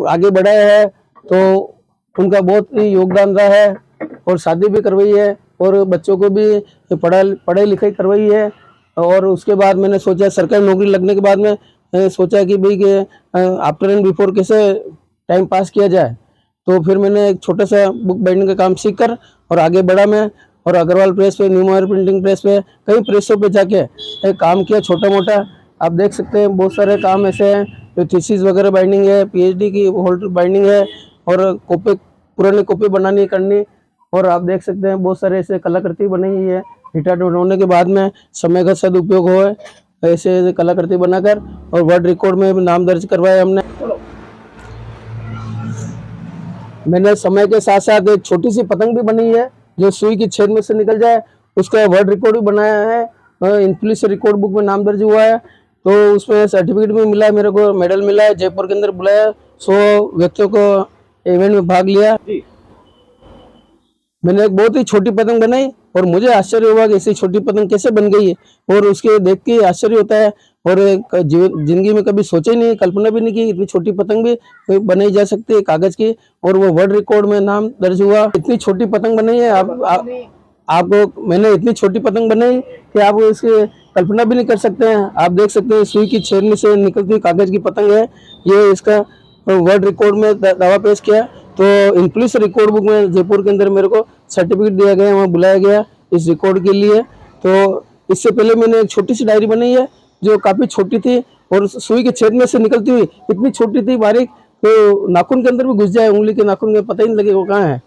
आगे बढ़ाया है। तो उनका बहुत ही योगदान रहा है और शादी भी करवाई है और बच्चों को भी पढ़ाई लिखाई करवाई है। और उसके बाद मैंने सोचा सरकारी नौकरी लगने के बाद में सोचा कि भाई के आफ्टर एंड बिफोर कैसे टाइम पास किया जाए। तो फिर मैंने एक छोटा सा बुक बाइंडिंग का काम सीख कर और आगे बढ़ा मैं और अग्रवाल प्रेस पे, न्यू मायर प्रिंटिंग प्रेस पे, कई प्रेसों पे जाके काम किया छोटा मोटा। आप देख सकते हैं बहुत सारे काम ऐसे हैं जो थीसिस वगैरह बाइंडिंग है, पीएचडी की होल्डर बाइंडिंग है और कॉपी पुरानी कॉपी बनानी करनी। और आप देख सकते हैं बहुत सारे ऐसे कलाकृति बनी हुई है। रिटायर्ड होने के बाद में समय का सदुपयोग हो ऐसे कलाकृति बनाकर और वर्ल्ड रिकॉर्ड में भी नाम दर्ज करवाया हमने। मैंने समय के साथ साथ एक छोटी सी पतंग भी बनी है जो सुई की छेद में से निकल जाए, उसका वर्ल्ड रिकॉर्ड भी बनाया है। इनपुलिस रिकॉर्ड बुक में नाम दर्ज हुआ है। तो उसमें सर्टिफिकेट भी मिला है, मेरे को मेडल मिला है। जयपुर के अंदर बुलाया 100 व्यक्तियों को इवेंट में भाग लिया। मैंने एक बहुत ही छोटी पतंग बनाई और मुझे आश्चर्य हुआ कि ऐसी छोटी पतंग कैसे बन गई है और उसके देख के आश्चर्य होता है। और जिंदगी में कभी सोचा ही नहीं, कल्पना भी नहीं की इतनी छोटी पतंग भी बनाई जा सकती है कागज की और वो वर्ल्ड रिकॉर्ड में नाम दर्ज हुआ। इतनी छोटी पतंग बनाई है आपको मैंने इतनी छोटी पतंग बनाई कि आप इसकी कल्पना भी नहीं कर सकते हैं। आप देख सकते हैं सुई की छेदनी से निकलती हुई कागज की पतंग है। ये इसका वर्ल्ड रिकॉर्ड में दावा पेश किया। तो इनपुलिस रिकॉर्ड बुक में जयपुर के अंदर मेरे को सर्टिफिकेट दिया गया, वहाँ बुलाया गया इस रिकॉर्ड के लिए। तो इससे पहले मैंने एक छोटी सी डायरी बनाई है जो काफी छोटी थी और सुई के छेद में से निकलती हुई इतनी छोटी थी बारीक, तो नाखून के अंदर भी घुस जाए, उंगली के नाखून में पता ही नहीं लगे वो कहाँ है।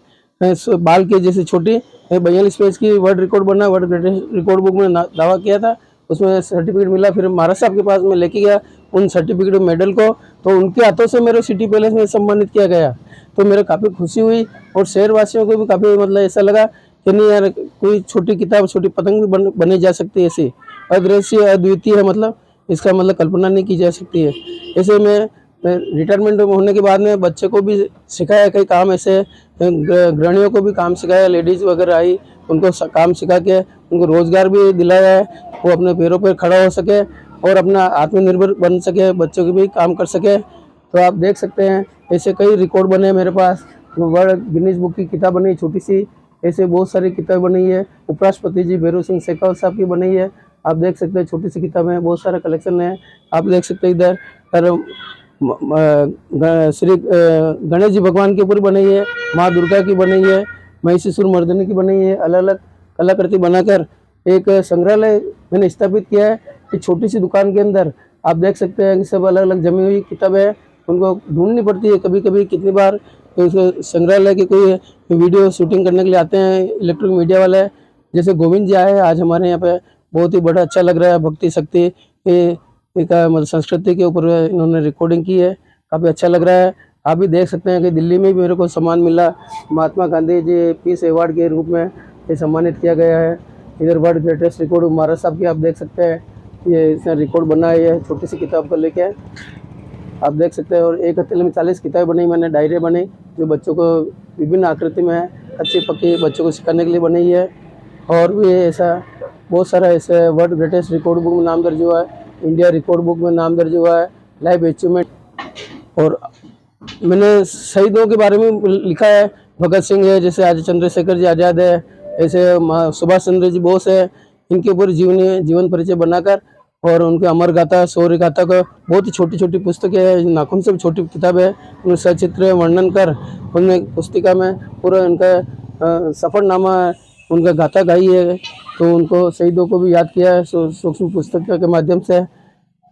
बाल के जैसे छोटी 42 पेज की वर्ल्ड रिकॉर्ड बना, वर्ल्ड रिकॉर्ड बुक में दावा किया था, उसमें सर्टिफिकेट मिला। फिर महाराज साहब के पास में लेके गया उन सर्टिफिकेट मेडल को, तो उनके हाथों से मेरे सिटी पैलेस में सम्मानित किया गया। तो मेरे काफ़ी खुशी हुई और शहरवासियों को भी काफ़ी मतलब ऐसा लगा कि नहीं यार कोई छोटी किताब छोटी पतंग भी बनी जा सकती है, ऐसी अदृश्य अद्वितीय है, मतलब इसका मतलब कल्पना नहीं की जा सकती है। ऐसे में रिटायरमेंट होने के बाद में बच्चे को भी सिखाया कई काम, ऐसे गृहिणियों को भी काम सिखाया, लेडीज़ वगैरह आई उनको काम सिखा के उनको रोज़गार भी दिलाया है, वो अपने पैरों पर खड़ा हो सके और अपना आत्मनिर्भर बन सके, बच्चों के भी काम कर सके। तो आप देख सकते हैं ऐसे कई रिकॉर्ड बने हैं मेरे पास। वर्ल्ड गिनीज बुक की किताब बनी छोटी सी, ऐसे बहुत सारी किताब बनी है। उपराष्ट्रपति जी भैरव सिंह शेखावत साहब की बनी है। आप देख सकते हैं छोटी सी किताबें, बहुत सारा कलेक्शन है। आप देख सकते हैं इधर श्री गणेश जी भगवान के ऊपर बनी है, माँ दुर्गा की बनी है, महिषासुर मर्दिनी की बनी है। अलग अलग कलाकृति बनाकर एक संग्रहालय मैंने स्थापित किया है एक छोटी सी दुकान के अंदर आप देख सकते हैं कि सब अलग अलग जमी हुई किताबें हैं, उनको ढूंढनी पड़ती है कभी कभी कितनी बार। तो उसको संग्रहालय के कोई वीडियो शूटिंग करने के लिए आते हैं इलेक्ट्रॉनिक मीडिया वाले, जैसे गोविंद जी आए आज हमारे यहाँ पे, बहुत ही बड़ा अच्छा लग रहा है। भक्ति शक्ति का मतलब संस्कृति के ऊपर इन्होंने रिकॉर्डिंग की है, काफ़ी अच्छा लग रहा है। आप भी देख सकते हैं कि दिल्ली में भी मेरे को सम्मान मिला, महात्मा गांधी जी पीस अवार्ड के रूप में ये सम्मानित किया गया है। इधर वर्ल्ड ग्रेटेस्ट रिकॉर्ड महाराज साहब की आप देख सकते हैं, ये इसने रिकॉर्ड बना है छोटी सी किताब को लेके, आप देख सकते हैं। और एक हफ्ते में 40 किताबें बनाई मैंने, डायरी बनाई जो बच्चों को विभिन्न आकृति में अच्छी पक्की बच्चों को सिखाने के लिए बनाई है। और भी ऐसा बहुत सारा ऐसे वर्ल्ड ग्रेटेस्ट रिकॉर्ड बुक में नाम दर्ज हुआ है, इंडिया रिकॉर्ड बुक में नाम दर्ज हुआ है, लाइफ अचीवमेंट। और मैंने शहीदों के बारे में लिखा है, भगत सिंह है, जैसे आज चंद्रशेखर जी आज़ाद है, ऐसे सुभाष चंद्र जी बोस है, इनके ऊपर जीवन परिचय बनाकर और उनके अमर गाथा शौर्य गाथा का बहुत ही छोटी छोटी पुस्तकें है, नाखून से भी छोटी किताब है, उनमें सचित्र वर्णन कर उनमें पुस्तिका में पूरा उनका सफरनामा उनका गाथा गाई है। तो उनको शहीदों को भी याद किया है सूक्ष्म पुस्तक के माध्यम से।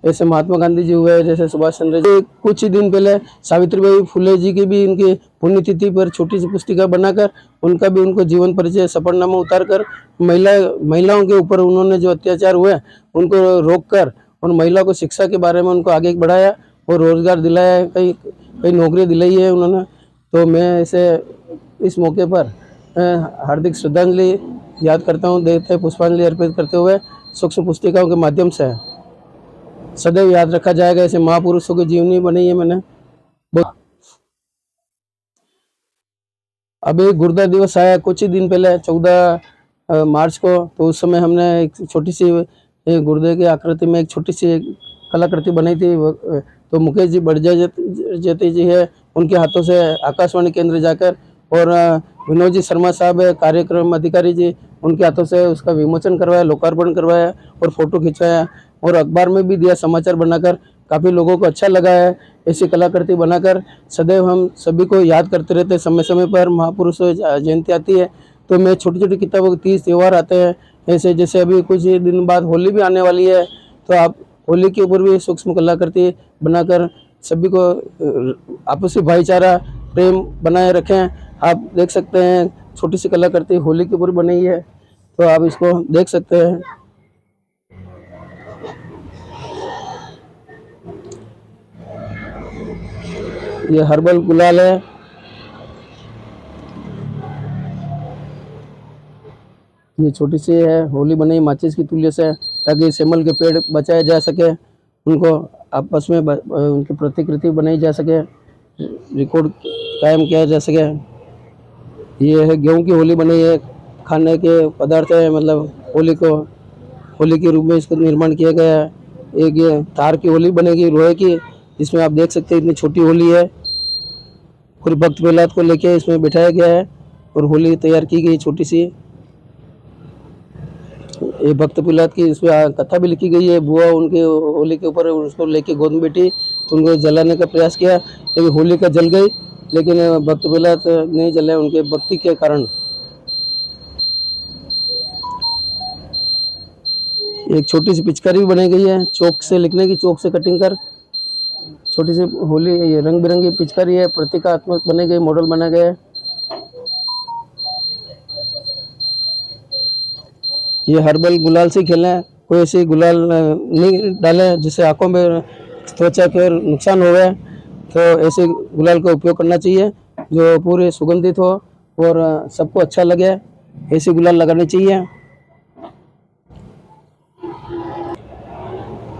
ऐसे महात्मा गांधी जी हुए, जैसे सुभाष चंद्र जी। कुछ ही दिन पहले सावित्रीबाई फुले जी की भी उनकी पुण्यतिथि पर छोटी सी पुस्तिका बनाकर उनका भी उनको जीवन परिचय सफरनामा उतारकर महिलाओं के ऊपर उन्होंने जो अत्याचार हुए उनको रोककर और महिला को शिक्षा के बारे में उनको आगे बढ़ाया और रोजगार दिलाया, कई नौकरी दिलाई है उन्होंने। तो मैं ऐसे इस मौके पर हार्दिक श्रद्धांजलि याद करता हूँ, देते पुष्पांजलि अर्पित करते हुए सूक्ष्म पुस्तिकाओं के माध्यम से सदैव याद रखा जाएगा। ऐसे महापुरुषों की जीवनी बनाई है मैंने। अभी गुर्दा दिवस आया कुछ ही दिन पहले 14 मार्च को, तो उस समय हमने एक छोटी सी गुर्दे की आकृति में एक छोटी सी कलाकृति बनाई थी। तो मुकेश जी बड़जाती जी है, उनके हाथों से आकाशवाणी केंद्र जाकर और विनोद जी शर्मा साहब है कार्यक्रम अधिकारी जी, उनके हाथों से उसका विमोचन करवाया, लोकार्पण करवाया और फोटो खिंचवाया और अखबार में भी दिया, समाचार बनाकर काफ़ी लोगों को अच्छा लगा है। ऐसी कलाकृति बनाकर सदैव हम सभी को याद करते रहते हैं। समय समय पर महापुरुषों जयंती आती है तो मैं छोटी छोटी किताबों के 30 त्यौहार आते हैं ऐसे, जैसे अभी कुछ दिन बाद होली भी आने वाली है, तो आप होली के ऊपर भी सूक्ष्म कलाकृति बनाकर सभी को आपसी भाईचारा प्रेम बनाए रखें। आप देख सकते हैं छोटी सी कलाकृति होली के ऊपर बनाई है, तो आप इसको देख सकते हैं। ये हर्बल गुलाल है, ये छोटी सी है होली बनाई माचिस की तुल्य से, ताकि सेमल के पेड़ बचाए जा सके, उनको आपस में उनकी प्रतिकृति बनाई जा सके, रिकॉर्ड कायम किया जा सके। ये है गेहूं की होली बनाई है, खाने के पदार्थ है, मतलब होली के रूप में इसका निर्माण किया गया है। एक ये तार की होली बनेगी लोहे की, इसमें आप देख सकते हैं इतनी छोटी होली है और भक्त प्रहलाद को लेके इसमें बिठाया गया है और होली तैयार की गई छोटी सी। ये भक्त प्रहलाद की इसमें कथा भी लिखी गई है, बुआ उनके होली के ऊपर उसको लेके गोद में बैठी तो उनको जलाने का प्रयास किया, लेकिन होली का जल गई, लेकिन भक्त प्रहलाद नहीं जले उनके भक्ति के कारण। एक छोटी सी पिचकारी भी बनाई गई है, चौक से लिखने की, चौक से कटिंग कर छोटी सी होली, ये रंग बिरंगी पिचकारी है, प्रतीकात्मक बने गए, मॉडल बना गया है। ये हर्बल गुलाल से खेलें, कोई ऐसी गुलाल नहीं डालें जिससे आंखों में त्वचा के नुकसान हो गए, तो ऐसे गुलाल का उपयोग करना चाहिए जो पूरे सुगंधित हो और सबको अच्छा लगे, ऐसी गुलाल लगानी चाहिए।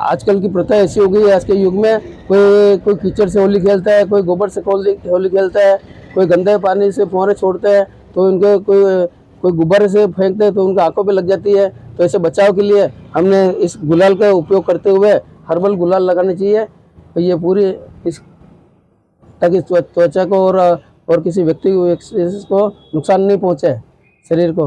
आजकल की प्रथा ऐसी हो गई है, आज के युग में कोई कीचड़ से होली खेलता है, कोई गोबर से होली खेलता है, कोई गंदे पानी से फुहारे छोड़ते हैं, तो उनको कोई गुब्बारे से फेंकते हैं तो उनकी आंखों पे लग जाती है। तो ऐसे बचाव के लिए हमने इस गुलाल का उपयोग करते हुए हर्बल गुलाल लगाने चाहिए, तो ये पूरी इस ताकि त्वचा को और किसी व्यक्ति को नुकसान नहीं पहुँचे शरीर को।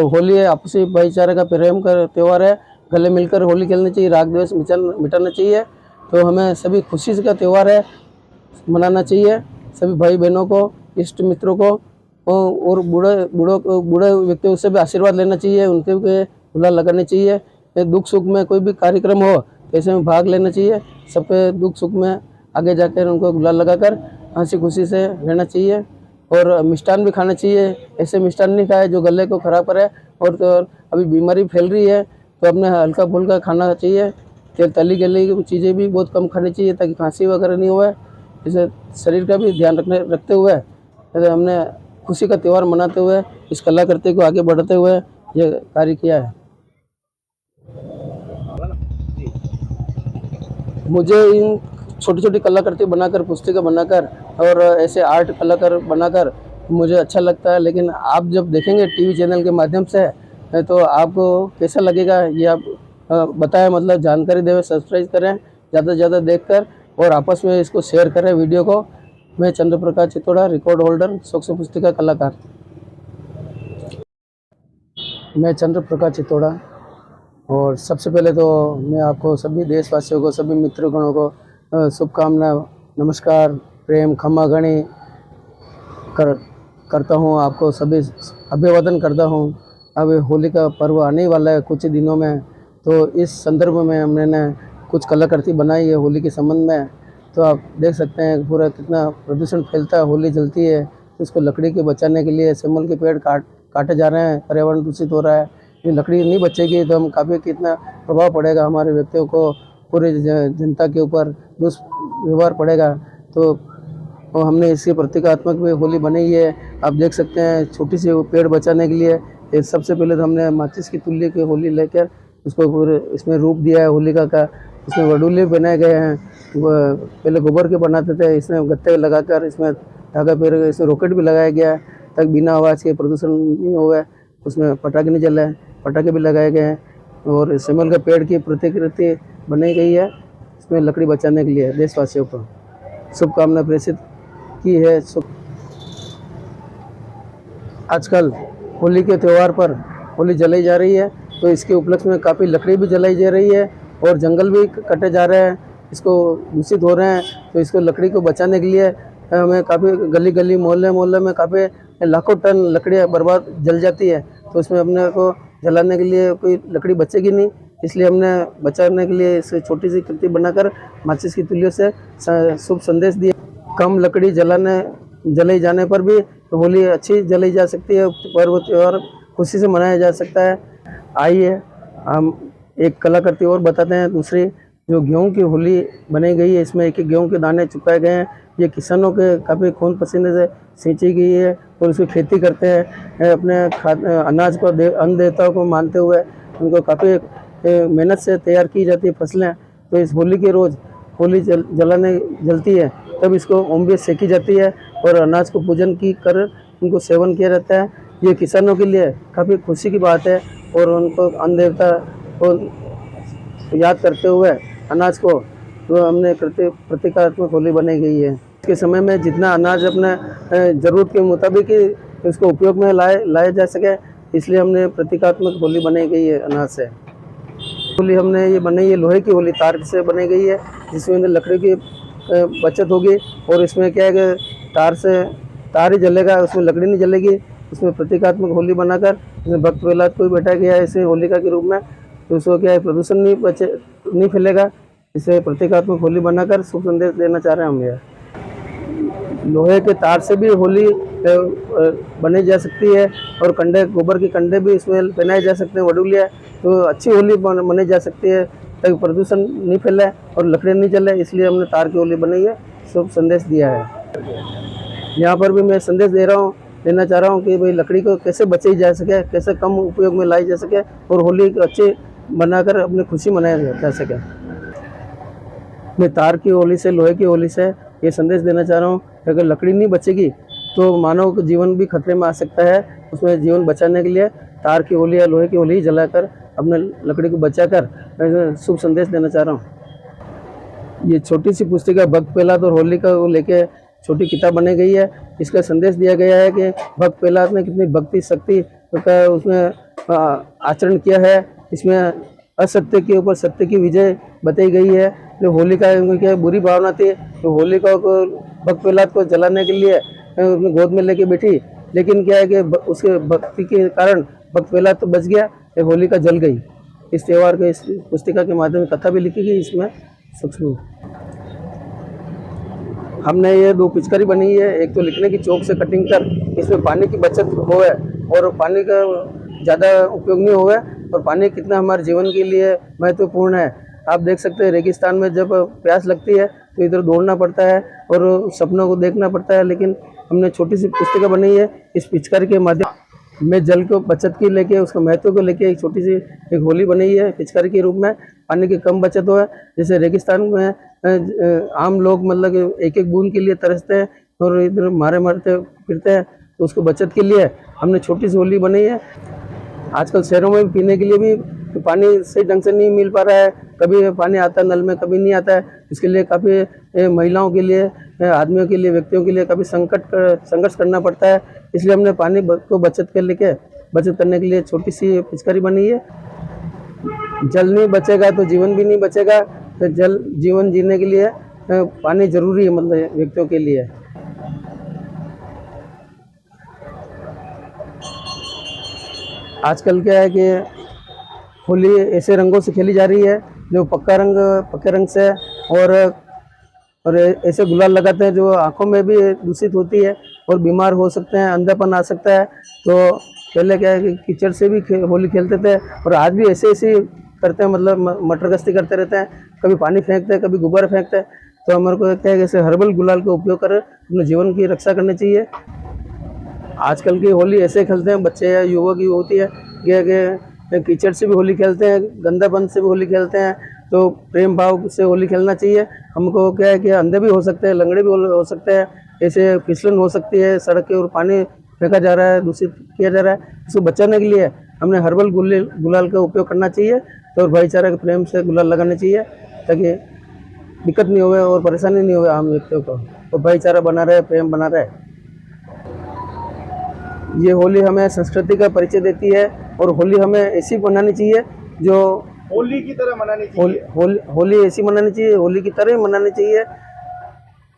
होली आपसी भाईचारे का प्रेम का त्यौहार है, गले मिलकर होली खेलनी चाहिए, राग द्वेष मिटाना चाहिए। तो हमें सभी खुशी का त्यौहार है, मनाना चाहिए। सभी भाई बहनों को, इष्ट मित्रों को और बूढ़े व्यक्तियों से भी आशीर्वाद लेना चाहिए, उनके गुलाल लगाने चाहिए। दुख सुख में कोई भी कार्यक्रम हो तो ऐसे में भाग लेना चाहिए। सबके दुख सुख में आगे जाकर उनको गुलाल लगाकर हंसी खुशी से रहना चाहिए। और मिष्ठान भी खाना चाहिए, ऐसे मिष्ठान नहीं खाए जो गले को खराब करे। और तो अभी बीमारी फैल रही है तो अपने हल्का फुल्का खाना चाहिए। तेल तली गली की चीज़ें भी बहुत कम खानी चाहिए ताकि खांसी वगैरह नहीं हुए। इसे शरीर का भी ध्यान रखते हुए हमने खुशी का त्यौहार मनाते हुए इस कलाकृति को आगे बढ़ाते हुए ये कार्य किया है। मुझे इन छोटी छोटी कलाकृति बनाकर, पुस्तिका बनाकर और ऐसे आर्ट कलाकार बनाकर मुझे अच्छा लगता है। लेकिन आप जब देखेंगे टीवी चैनल के माध्यम से तो आपको कैसा लगेगा ये आप बताएं, मतलब जानकारी दें, सब्सक्राइब करें ज़्यादा से ज़्यादा देखकर और आपस में इसको शेयर करें वीडियो को। मैं चंद्र प्रकाश चितौड़ा, रिकॉर्ड होल्डर, शौक पुस्तिका कलाकार। मैं चंद्र प्रकाश चितौड़ा और सबसे पहले तो मैं आपको सभी देशवासियों को, सभी मित्रगणों को शुभकामना, नमस्कार, प्रेम, क्षमा गणी करता हूँ। आपको सभी अभिवादन करता हूँ। अब होली का पर्व आने वाला है कुछ दिनों में, तो इस संदर्भ में हमने कुछ कलाकृति बनाई है होली के संबंध में। तो आप देख सकते हैं पूरा कितना प्रदूषण फैलता है, होली जलती है तो इसको लकड़ी के बचाने के लिए सेमल के पेड़ काटे जा रहे हैं, पर्यावरण दूषित हो रहा है। ये लकड़ी नहीं बचेगी तो हम काफ़ी कितना प्रभाव पड़ेगा हमारे व्यक्तियों को, पूरे जनता के ऊपर दुष्व्यवहार पड़ेगा। तो हमने इसकी प्रतीकात्मक भी होली बनाई है। आप देख सकते हैं छोटी सी पेड़ बचाने के लिए सबसे पहले तो हमने माचिस की तुल्य की होली लेकर उसको पूरे इसमें रूप दिया है होलिका का। इसमें वडूले बनाए गए हैं, पहले गोबर के बनाते थे, इसमें गत्ते लगाकर इसमें धागा पेड़, इसमें रॉकेट भी लगाया गया है ताकि बिना आवाज़ के प्रदूषण नहीं हुआ, उसमें पटाखे नहीं जलाए, पटाखे भी लगाए गए हैं। और सेमल का पेड़ की प्रतिकृति बनाई गई है इसमें लकड़ी बचाने के लिए। देशवासियों को शुभकामना प्रेषित की है। आजकल होली के त्यौहार पर होली जलाई जा रही है तो इसके उपलक्ष्य में काफ़ी लकड़ी भी जलाई जा रही है और जंगल भी कटे जा रहे हैं, इसको दूषित हो रहे हैं। तो इसको लकड़ी को बचाने के लिए हमें काफ़ी गली गली मोहल्ले में काफ़ी लाखों टन लकड़ियाँ बर्बाद जल जाती है। तो इसमें अपने को जलाने के लिए कोई लकड़ी बचेगी नहीं, इसलिए हमने बचाने के लिए इस छोटी सी कृति बनाकर माचिस की तुल्यों से शुभ संदेश दिया। कम लकड़ी जलाई जाने पर भी तो होली अच्छी जलाई जा सकती है, पर्व त्यौहार खुशी से मनाया जा सकता है। आइए हम एक कलाकृति और बताते हैं। दूसरी जो गेहूं की होली बनाई गई है, इसमें एक एक गेहूं के दाने चिपकाए गए हैं। ये किसानों के काफ़ी खून पसीने से सींची गई है और उसकी खेती करते हैं अपने अनाज को अन्न देवताओं को मानते हुए। उनको काफ़ी मेहनत से तैयार की जाती है फसलें। तो इस होली के रोज़ होली जलती है तब इसको ओम सेकी जाती है और अनाज को पूजन की कर उनको सेवन किया जाता है। ये किसानों के लिए काफ़ी खुशी की बात है और उनको अन्न देवता को याद करते हुए अनाज को तो हमने प्रतीकात्मक होली बनाई गई है। इसके समय में जितना अनाज अपने ज़रूरत के मुताबिक ही इसको उपयोग में लाया जा सके, इसलिए हमने प्रतीकात्मक होली बनाई गई है अनाज से। होली हमने ये बनाई है लोहे की होली, तार से बनाई गई है जिसमें लकड़ी की बचत होगी। और इसमें क्या है कि तार ही जलेगा, उसमें लकड़ी नहीं जलेगी। उसमें प्रतीकात्मक होली बनाकर इसमें भक्त प्रहलाद को भी बैठाया गया है इसे होलिका के रूप में। तो उसको क्या है प्रदूषण नहीं फैलेगा, इसे प्रतीकात्मक होली बनाकर शुभ संदेश देना चाह रहे हैं हम। यह लोहे के तार से भी होली बनाई जा सकती है और कंडे, गोबर के कंडे भी इसमें पहनाए जा सकते हैं, वडूलिया। तो अच्छी होली बनाई जा सकती है ताकि प्रदूषण नहीं फैले और लकड़ी नहीं जले, इसलिए हमने तार की होली बनाई है, शुभ संदेश दिया है। यहाँ पर भी मैं संदेश देना चाह रहा हूँ कि भाई लकड़ी को कैसे बचाई जा सके, कैसे कम उपयोग में लाई जा सके और होली अच्छी बनाकर अपनी खुशी मनाया जा सके। मैं तार की होली से, लोहे की होली से ये संदेश देना चाह रहा हूँ कि अगर लकड़ी नहीं बचेगी तो मानव का जीवन भी खतरे में आ सकता है। उसमें जीवन बचाने के लिए तार की होली या लोहे की होली जलाकर अपने लकड़ी को बचाकर मैं शुभ संदेश देना चाह रहा हूँ। ये छोटी सी पुस्तिका भक्त प्रहलाद और होलिका को लेके छोटी किताब बनाई गई है। इसका संदेश दिया गया है कि भक्त प्रहलाद ने कितनी भक्ति शक्ति का उसमें आचरण किया है। इसमें असत्य के ऊपर सत्य की विजय बताई गई है। जो होलिका क्या बुरी भावना थी तो होलिका को भक्त प्रहलाद को जलाने के लिए अपने गोद में लेके बैठी, लेकिन क्या है कि उसके भक्ति के कारण भक्त प्रहलाद तो बच गया, होलिका जल गई। इस त्यौहार के इस पुस्तिका के माध्यम से कथा भी लिखी गई इसमें सूक्ष्म। हमने ये 2 पिचकारी बनी है, एक तो लिखने की चौक से कटिंग कर इसमें पानी की बचत होवे और पानी का ज़्यादा उपयोग नहीं होवे और पानी कितना हमारे जीवन के लिए महत्वपूर्ण है। आप देख सकते हैं रेगिस्तान में जब प्यास लगती है तो इधर दौड़ना पड़ता है और सपनों को देखना पड़ता है, लेकिन हमने छोटी सी पुस्तिका बनाई है इस पिचकारी के माध्यम में जल को बचत की लेके उसका महत्व को लेके एक छोटी सी एक होली बनाई है पिचकारी के रूप में। पानी की कम बचत हो है, जैसे रेगिस्तान में आम लोग मतलब एक एक बूंद के लिए तरसते हैं और इधर मारे मारते फिरते हैं, तो उसको बचत के लिए हमने छोटी सी होली बनाई है। आजकल शहरों में पीने के लिए भी पानी सही ढंग से नहीं मिल पा रहा है, कभी पानी आता है नल में कभी नहीं आता है। इसके लिए काफ़ी महिलाओं के लिए, आदमियों के लिए, व्यक्तियों के लिए काफ़ी संघर्ष करना पड़ता है। इसलिए हमने पानी को बचत करने के लिए छोटी सी पिचकारी बनी है। जल नहीं बचेगा तो जीवन भी नहीं बचेगा, तो जल जीवन जीने के लिए पानी जरूरी है, मतलब व्यक्तियों के लिए। आजकल क्या है कि होली ऐसे रंगों से खेली जा रही है जो पक्के रंग से और ऐसे गुलाल लगाते हैं जो आंखों में भी दूषित होती है और बीमार हो सकते हैं, अंधापन आ सकता है। तो पहले क्या है कि कीचड़ से भी होली खेलते थे और आज भी ऐसे करते हैं, मतलब मटर गश्ती करते रहते हैं, कभी पानी फेंकते हैं कभी गुब्बारे फेंकते हैं। तो हमारे को क्या है कि ऐसे हर्बल गुलाल का उपयोग कर अपने जीवन की रक्षा करनी चाहिए। आजकल की होली ऐसे खेलते हैं बच्चे या युवक होती है कि कीचड़ से भी होली खेलते हैं, गंदापन से भी होली खेलते हैं। तो प्रेम भाव से होली खेलना चाहिए। हमको क्या है कि अंधे भी हो सकते हैं, लंगड़े भी हो सकते हैं, ऐसे फिसलन हो सकती है सड़क के और पानी फेंका जा रहा है, दूषित किया जा रहा है। इसको बचाने के लिए हमने हर्बल गुलाल का उपयोग करना चाहिए और भाईचारा के प्रेम से गुलाल लगाने चाहिए ताकि दिक्कत नहीं होवे और परेशानी नहीं होवे आम व्यक्तियों को, तो भाईचारा बना रहे, प्रेम बना रहे। ये होली हमें संस्कृति का परिचय देती है और होली हमें ऐसी मनानी चाहिए जो होली की तरह मनानी चाहिए। होली ऐसी मनानी चाहिए, होली की तरह मनानी चाहिए।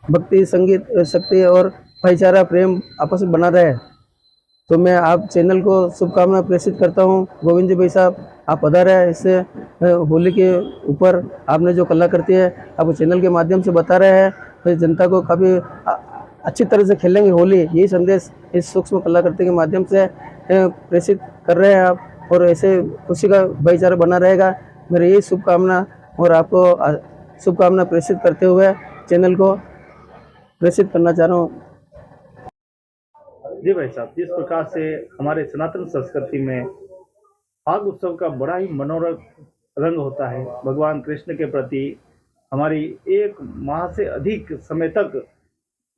भक्ति, संगीत, शक्ति और भाईचारा, प्रेम आपस में बना रहे। तो मैं आप चैनल को शुभकामना प्रेषित करता हूँ। गोविंद जी भाई साहब, आप पधारे हैं, इससे होली के ऊपर आपने जो कलाकृति है आप चैनल के माध्यम से बता रहे हैं, तो जनता को काफ़ी अच्छी तरह से खेलेंगे होली, यही संदेश इस सूक्ष्म कलाकृति के माध्यम से प्रेषित कर रहे हैं आप। और ऐसे खुशी का भाईचारा बना रहेगा, मेरी यही शुभकामना और आपको शुभकामना प्रेषित करते हुए चैनल को प्रेषित करना चाह रहा हूँ। जी भाई साहब, जिस प्रकार से हमारे सनातन संस्कृति में फाग उत्सव का बड़ा ही मनोरम रंग होता है, भगवान कृष्ण के प्रति हमारी 1 माह से अधिक समय तक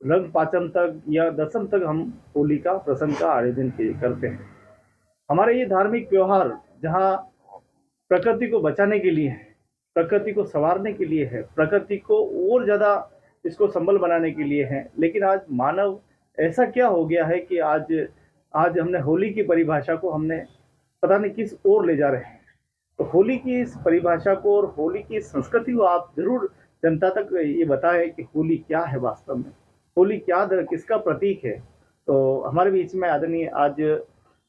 रंग पाचम तक या दशम तक हम होली का प्रसंग का आयोजन करते हैं। हमारे ये धार्मिक त्योहार जहाँ प्रकृति को बचाने के लिए है, प्रकृति को संवारने के लिए है, प्रकृति को और ज़्यादा इसको संबल बनाने के लिए है, लेकिन आज मानव ऐसा क्या हो गया है कि आज हमने होली की परिभाषा को हमने पता नहीं किस ओर ले जा रहे हैं। तो होली की इस परिभाषा को और होली की संस्कृति को आप जरूर जनता तक ये बताएं कि होली क्या है वास्तव में, होली क्या किसका प्रतीक है। तो हमारे बीच में आदरणीय आज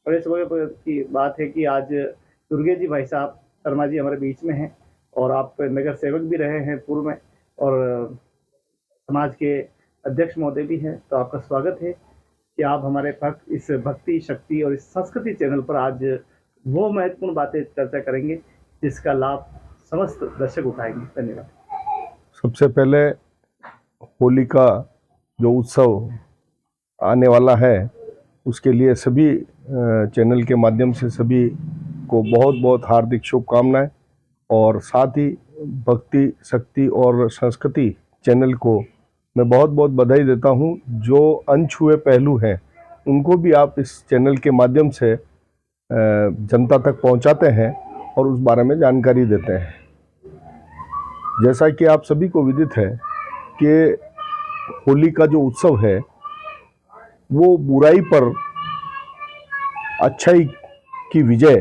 बड़े सौभाग्य की बात है कि आज दुर्गे जी भाई साहब शर्मा जी हमारे बीच में हैं और आप नगर सेवक भी रहे हैं पूर्व में और समाज के अध्यक्ष महोदय भी हैं। तो आपका स्वागत है कि आप हमारे इस भक्ति, शक्ति और इस संस्कृति चैनल पर आज वो महत्वपूर्ण बातें चर्चा करेंगे जिसका लाभ समस्त दर्शक उठाएंगे। धन्यवाद। सबसे पहले होली का जो उत्सव आने वाला है उसके लिए सभी चैनल के माध्यम से सभी को बहुत बहुत हार्दिक शुभकामनाएं और साथ ही भक्ति, शक्ति और संस्कृति चैनल को मैं बहुत बहुत बधाई देता हूं। जो अनछुए पहलू हैं उनको भी आप इस चैनल के माध्यम से जनता तक पहुंचाते हैं और उस बारे में जानकारी देते हैं। जैसा कि आप सभी को विदित है कि होली का जो उत्सव है वो बुराई पर अच्छाई की विजय,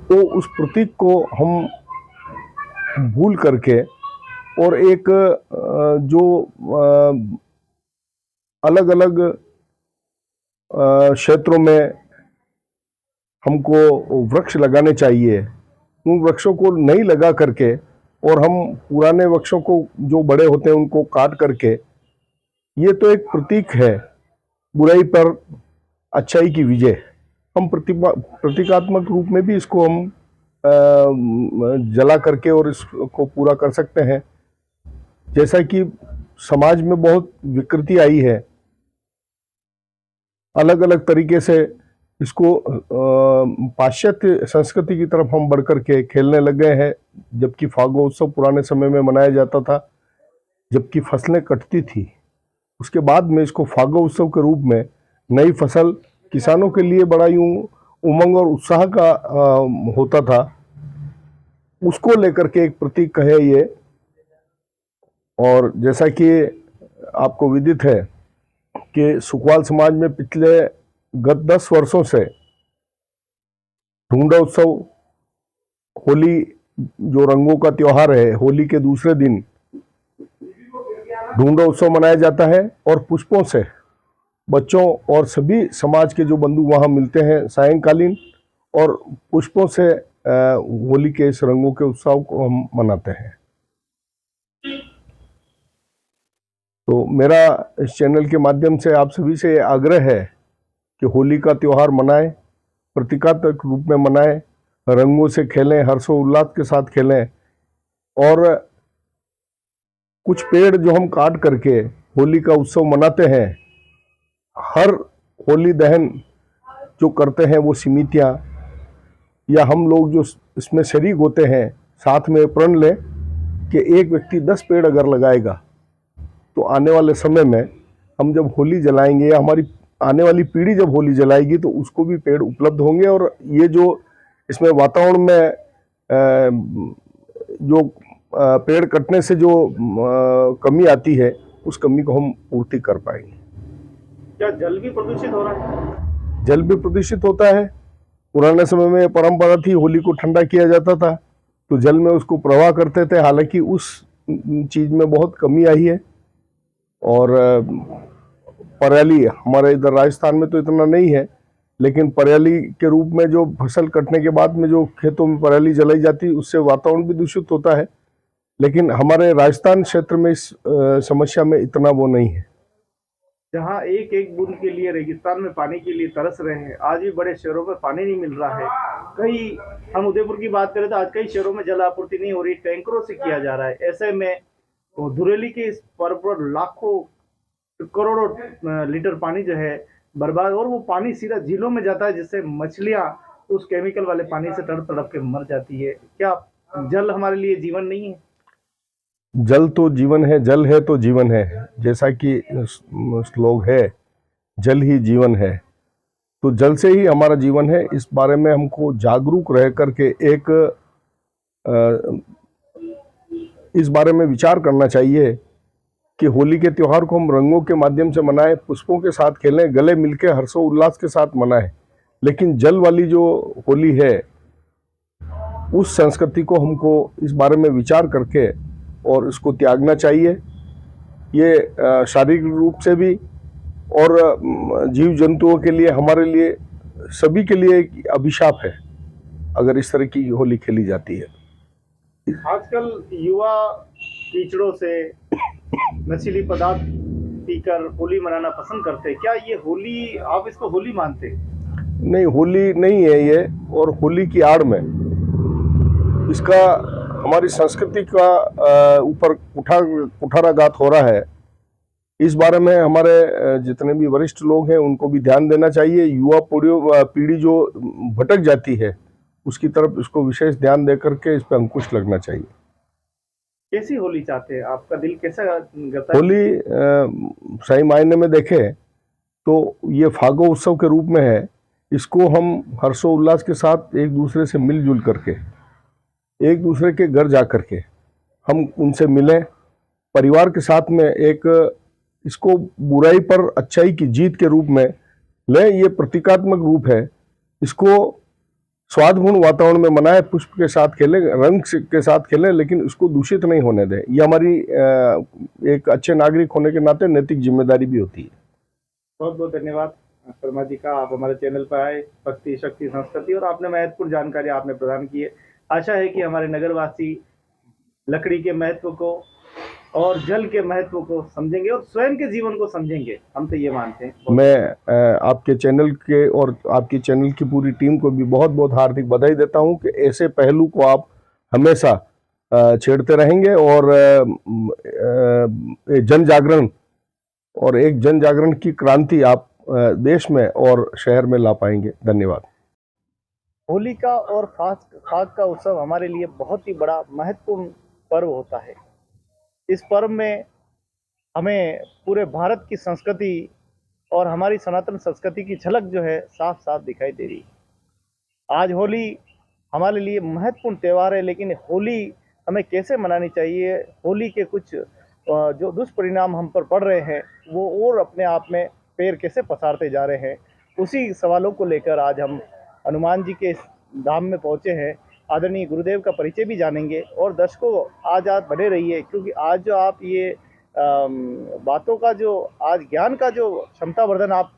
तो उस प्रतीक को हम भूल करके और एक जो अलग अलग क्षेत्रों में हमको वृक्ष लगाने चाहिए, उन वृक्षों को नहीं लगा करके और हम पुराने वृक्षों को जो बड़े होते हैं उनको काट करके, ये तो एक प्रतीक है बुराई पर अच्छाई की विजय। हम प्रतीकात्मक रूप में भी इसको हम जला करके और इसको पूरा कर सकते हैं। जैसा कि समाज में बहुत विकृति आई है, अलग अलग तरीके से इसको पाश्चात्य संस्कृति की तरफ हम बढ़ करके खेलने लग गए हैं। जबकि फागोत्सव पुराने समय में मनाया जाता था, जबकि फसलें कटती थी, उसके बाद में इसको फागोत्सव के रूप में नई फसल किसानों के लिए बड़ा यूं उमंग और उत्साह का होता था, उसको लेकर के एक प्रतीक है ये। और जैसा कि आपको विदित है कि सुकवाल समाज में पिछले गत 10 वर्षों से ढूंढा उत्सव, होली जो रंगों का त्योहार है, होली के दूसरे दिन ढूंढा उत्सव मनाया जाता है और पुष्पों से बच्चों और सभी समाज के जो बंधु वहां मिलते हैं सायंकालीन, और पुष्पों से होली के इस रंगों के उत्सव को हम मनाते हैं। तो मेरा इस चैनल के माध्यम से आप सभी से आग्रह है कि होली का त्योहार मनाएं, प्रतीकात्मक रूप में मनाएं, रंगों से खेलें, हर्षोल्लास के साथ खेलें। और कुछ पेड़ जो हम काट करके होली का उत्सव मनाते हैं, हर होली दहन जो करते हैं वो समितियाँ या हम लोग जो इसमें शरीक होते हैं, साथ में प्रण लें कि एक व्यक्ति 10 पेड़ अगर लगाएगा तो आने वाले समय में हम जब होली जलाएंगे या हमारी आने वाली पीढ़ी जब होली जलाएगी तो उसको भी पेड़ उपलब्ध होंगे। और ये जो इसमें वातावरण में जो पेड़ कटने से जो कमी आती है, उस कमी को हम पूर्ति कर पाएंगे। क्या जल भी प्रदूषित हो रहा है? जल भी प्रदूषित होता है। पुराने समय में परंपरा थी, होली को ठंडा किया जाता था तो जल में उसको प्रवाह करते थे। हालांकि उस चीज में बहुत कमी आई है। और पराली हमारे इधर राजस्थान में तो इतना नहीं है, लेकिन पराली के रूप में जो फसल कटने के बाद में जो खेतों में पराली जलाई जाती है, उससे वातावरण भी दूषित होता है। लेकिन हमारे राजस्थान क्षेत्र में इस समस्या में इतना वो नहीं है। जहाँ एक एक बूंद के लिए रेगिस्तान में पानी के लिए तरस रहे हैं, आज भी बड़े शहरों में पानी नहीं मिल रहा है। कई हम उदयपुर की बात करें तो आज कई शहरों में जल आपूर्ति नहीं हो रही, टैंकरों से किया जा रहा है। ऐसे में धुरेली के इस पर्व पर लाखों करोड़ों लीटर पानी जो है बर्बाद, और वो पानी सीधा झीलों में जाता है, जिससे मछलियां उस केमिकल वाले पानी से तड़प तड़प के मर जाती है। क्या जल हमारे लिए जीवन नहीं है? जल तो जीवन है, जल है तो जीवन है। जैसा कि श्लोक है, जल ही जीवन है, तो जल से ही हमारा जीवन है। इस बारे में हमको जागरूक रह करके इस बारे में विचार करना चाहिए कि होली के त्योहार को हम रंगों के माध्यम से मनाएं, पुष्पों के साथ खेलें, गले मिलके हर्षोल्लास के साथ मनाएं। लेकिन जल वाली जो होली है, उस संस्कृति को हमको इस बारे में विचार करके और इसको त्यागना चाहिए। ये शारीरिक रूप से भी और जीव जंतुओं के लिए, हमारे लिए, सभी के लिए एक अभिशाप है अगर इस तरह की होली खेली जाती है। आजकल युवा कीचड़ों से नशीली पदार्थ पीकर होली मनाना पसंद करते हैं। क्या ये होली, आप इसको होली मानते हैं? नहीं, होली नहीं है ये। और होली की आड़ में इसका हमारी संस्कृति का ऊपर कुठाराघात हो रहा है। इस बारे में हमारे जितने भी वरिष्ठ लोग हैं उनको भी ध्यान देना चाहिए। युवा पीढ़ी जो भटक जाती है उसकी तरफ इसको विशेष ध्यान दे करके इस पर अंकुश लगना चाहिए। कैसी होली चाहते हैं? आपका दिल कैसा करता है? होली सही मायने में देखें तो ये फागो उत्सव के रूप में है। इसको हम हर्षोल्लास के साथ एक दूसरे से मिलजुल करके, एक दूसरे के घर जा करके हम उनसे मिलें, परिवार के साथ में एक इसको बुराई पर अच्छाई की जीत के रूप में लें। ये प्रतीकात्मक रूप है। इसको स्वादपूर्ण वातावरण में मनाएं, पुष्प के साथ खेलें, रंग के साथ खेलें, लेकिन इसको दूषित नहीं होने दें। ये हमारी एक अच्छे नागरिक होने के नाते नैतिक जिम्मेदारी भी होती है। बहुत बहुत धन्यवाद शर्मा जी का, आप हमारे चैनल पर आए, भक्ति शक्ति संस्कृति, और आपने महत्वपूर्ण जानकारी आपने प्रदान की है। आशा है कि हमारे नगरवासी लकड़ी के महत्व को और जल के महत्व को समझेंगे और स्वयं के जीवन को समझेंगे, हम तो ये मानते हैं। मैं आपके चैनल के और आपकी चैनल की पूरी टीम को भी बहुत बहुत हार्दिक बधाई देता हूं कि ऐसे पहलू को आप हमेशा छेड़ते रहेंगे और जन जागरण और एक जन जागरण की क्रांति आप देश में और शहर में ला पाएंगे। धन्यवाद। होली का और खाक का उत्सव हमारे लिए बहुत ही बड़ा महत्वपूर्ण पर्व होता है। इस पर्व में हमें पूरे भारत की संस्कृति और हमारी सनातन संस्कृति की झलक जो है साफ साफ दिखाई दे रही है। आज होली हमारे लिए महत्वपूर्ण त्यौहार है, लेकिन होली हमें कैसे मनानी चाहिए, होली के कुछ जो दुष्परिणाम हम पर पड़ रहे हैं वो और अपने आप में पैर कैसे पसारते जा रहे हैं, उसी सवालों को लेकर आज हम हनुमान जी के धाम में पहुंचे हैं। आदरणीय गुरुदेव का परिचय भी जानेंगे और दर्शकों आज आप बने रहिए, क्योंकि आज जो आप ये बातों का जो आज ज्ञान का जो क्षमता वर्धन आप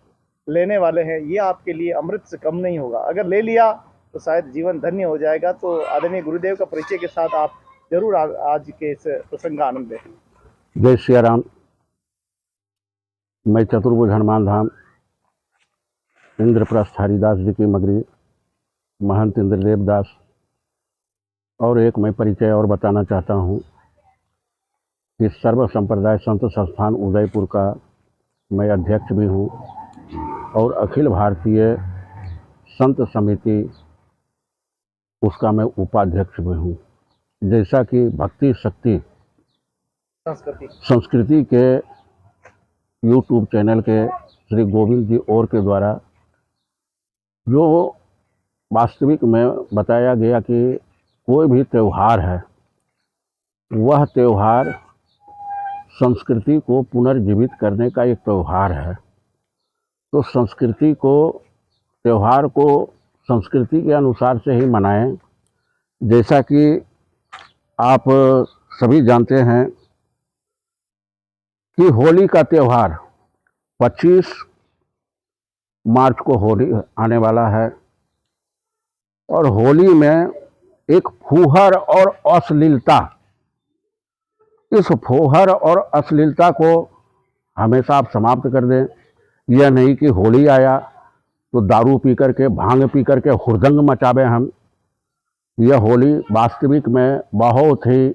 लेने वाले हैं, ये आपके लिए अमृत से कम नहीं होगा। अगर ले लिया तो शायद जीवन धन्य हो जाएगा। तो आदरणीय गुरुदेव का परिचय के साथ आप जरूर आज के इस प्रसंग का आनंद लें। जय श्री राम। मैं चतुर्भुज हनुमान धाम इंद्रप्रस्थ हरिदास जी की मगरी महंत इंद्रदेव दास, और एक मैं परिचय और बताना चाहता हूँ कि सर्व संप्रदाय संत संस्थान उदयपुर का मैं अध्यक्ष भी हूँ और अखिल भारतीय संत समिति उसका मैं उपाध्यक्ष भी हूँ। जैसा कि भक्ति शक्ति संस्कृति के यूट्यूब चैनल के श्री गोविंद जी और के द्वारा जो वास्तविक में बताया गया कि कोई भी त्यौहार है, वह त्यौहार संस्कृति को पुनर्जीवित करने का एक त्यौहार है। तो संस्कृति को, त्यौहार को संस्कृति के अनुसार से ही मनाएं। जैसा कि आप सभी जानते हैं कि होली का त्यौहार 25 मार्च को होली आने वाला है, और होली में एक फूहर और अश्लीलता, इस फूहर और अश्लीलता को हमेशा आप समाप्त कर दें। यह नहीं कि होली आया तो दारू पी करके, भांग पी करके हुड़दंग मचावे हम। यह होली वास्तविक में बहुत ही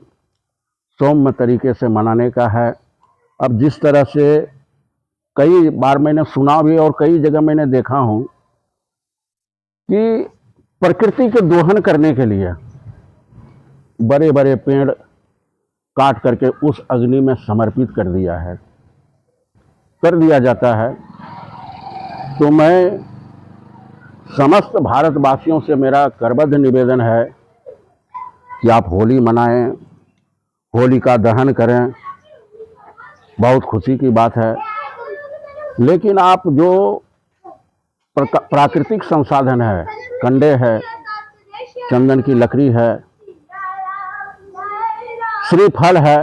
सौम्य तरीके से मनाने का है। अब जिस तरह से कई बार मैंने सुना भी और कई जगह मैंने देखा हूँ कि प्रकृति के दोहन करने के लिए बड़े बड़े पेड़ काट करके उस अग्नि में समर्पित कर दिया जाता है। तो मैं समस्त भारतवासियों से मेरा करबद्ध निवेदन है कि आप होली मनाएं, होली का दहन करें। बहुत खुशी की बात है, लेकिन आप जो प्राकृतिक संसाधन है, कंडे है, चंदन की लकड़ी है, श्रीफल है,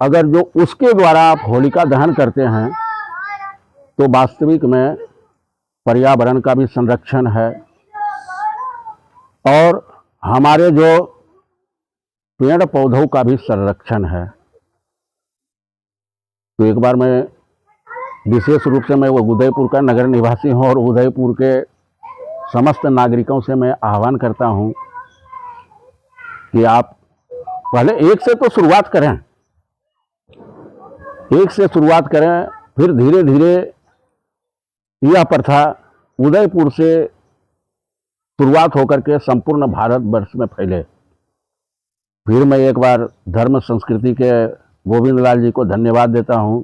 अगर जो उसके द्वारा आप होलिका दहन करते हैं तो वास्तविक में पर्यावरण का भी संरक्षण है और हमारे जो पेड़ पौधों का भी संरक्षण है। तो एक बार मैं विशेष रूप से मैं वो उदयपुर का नगर निवासी हूँ और उदयपुर के समस्त नागरिकों से मैं आह्वान करता हूँ कि आप पहले एक से तो शुरुआत करें, फिर धीरे धीरे यह प्रथा उदयपुर से शुरुआत होकर के संपूर्ण भारतवर्ष में फैले। फिर मैं एक बार धर्म संस्कृति के गोविंद लाल जी को धन्यवाद देता हूँ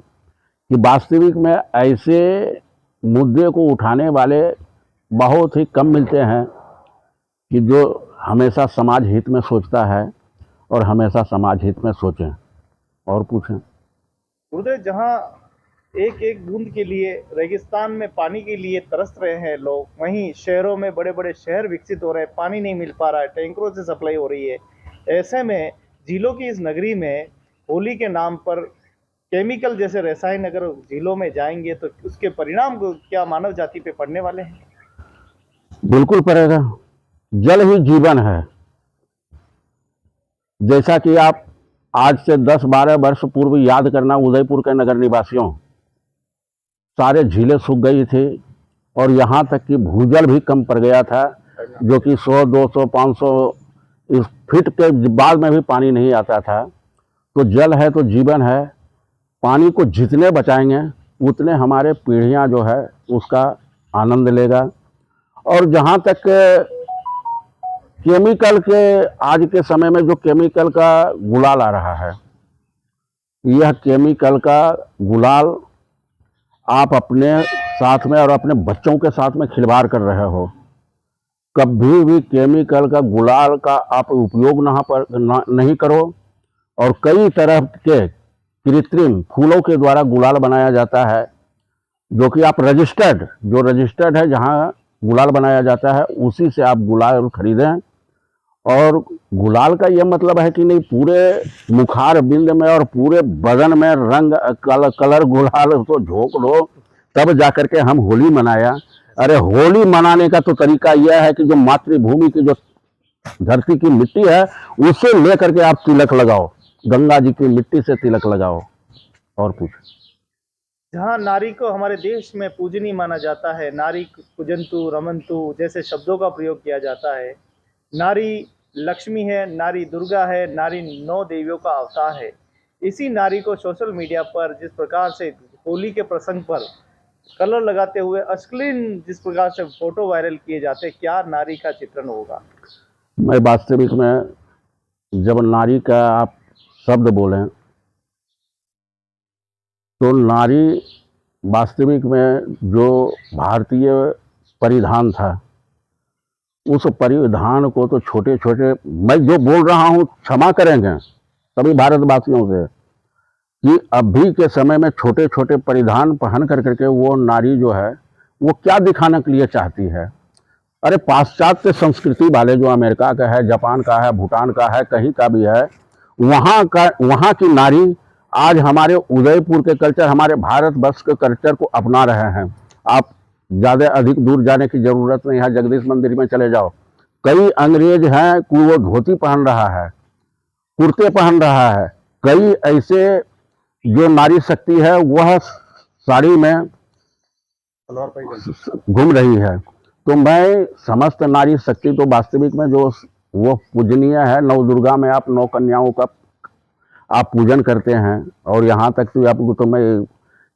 कि वास्तविक में ऐसे मुद्दे को उठाने वाले बहुत ही कम मिलते हैं कि जो हमेशा समाज हित में सोचता है और हमेशा समाज हित में सोचें। और पूछें गुरुदेव, जहाँ एक एक बूंद के लिए रेगिस्तान में पानी के लिए तरस रहे हैं लोग, वहीं शहरों में बड़े बड़े शहर विकसित हो रहे हैं, पानी नहीं मिल पा रहा है, टैंकरों से सप्लाई हो रही है। ऐसे में झीलों की इस नगरी में होली के नाम पर केमिकल जैसे रसायन अगर झीलों में जाएंगे तो उसके परिणाम को क्या मानव जाति पे पड़ने वाले हैं? बिल्कुल पड़ेगा। जल ही जीवन है। जैसा कि आप आज से 10-12 वर्ष पूर्व याद करना, उदयपुर के नगर निवासियों, सारे झीलें सूख गई थी और यहाँ तक कि भूजल भी कम पड़ गया था, जो कि 100, 200, 500 इस फीट के बाद में भी पानी नहीं आता था। तो जल है तो जीवन है। पानी को जितने बचाएंगे उतने हमारे पीढ़ियाँ जो है उसका आनंद लेगा। और जहाँ तक केमिकल के, आज के समय में जो केमिकल का गुलाल आ रहा है, यह केमिकल का गुलाल आप अपने साथ में और अपने बच्चों के साथ में खिलवाड़ कर रहे हो। कभी भी केमिकल का गुलाल का आप उपयोग नहीं करो। और कई तरह के कृत्रिम फूलों के द्वारा गुलाल बनाया जाता है, जो कि आप रजिस्टर्ड है जहाँ गुलाल बनाया जाता है, उसी से आप गुलाल खरीदें। और गुलाल का यह मतलब है कि नहीं, पूरे मुखार बिंद में और पूरे बदन में रंग कलर गुलाल तो झोंक लो, तब जाकर के हम होली मनाया। अरे होली मनाने का तो तरीका यह है कि जो मातृभूमि की जो धरती की मिट्टी है उसे लेकर के आप तिलक लगाओ, गंगा जी की मिट्टी से तिलक लगाओ। और कुछ जहाँ नारी को हमारे देश में पूजनीय माना जाता है, नारी पूजंतु रमंतु जैसे शब्दों का प्रयोग किया जाता है। नारी लक्ष्मी है, नारी दुर्गा है, नारी 9 देवियों का अवतार है। इसी नारी को सोशल मीडिया पर जिस प्रकार से होली के प्रसंग पर कलर लगाते हुए अश्लील जिस प्रकार से फोटो वायरल किए जाते, क्या नारी का चित्रण होगा? मैं वास्तविक में जब नारी का आप शब्द बोलें तो नारी वास्तविक में जो भारतीय परिधान था, उस परिधान को तो छोटे छोटे, मैं जो बोल रहा हूँ क्षमा करेंगे सभी भारतवासियों से, कि अभी के समय में छोटे छोटे परिधान पहन करके वो नारी जो है वो क्या दिखाने के लिए चाहती है। अरे पाश्चात्य संस्कृति वाले जो अमेरिका का है, जापान का है, भूटान का है, कहीं का भी है, वहाँ की नारी आज हमारे उदयपुर के कल्चर, हमारे भारतवर्ष के कल्चर को अपना रहे हैं। आप ज़्यादा अधिक दूर जाने की ज़रूरत नहीं है, जगदीश मंदिर में चले जाओ, कई अंग्रेज हैं कि वो धोती पहन रहा है, कुर्ते पहन रहा है। कई ऐसे जो नारी शक्ति है वह साड़ी में घूम रही है। तो मैं समस्त नारी शक्ति तो वास्तविक में जो वो पूजनीय है। 9 दुर्गा में आप 9 कन्याओं का आप पूजन करते हैं। और यहाँ तक तो आपको तो मैं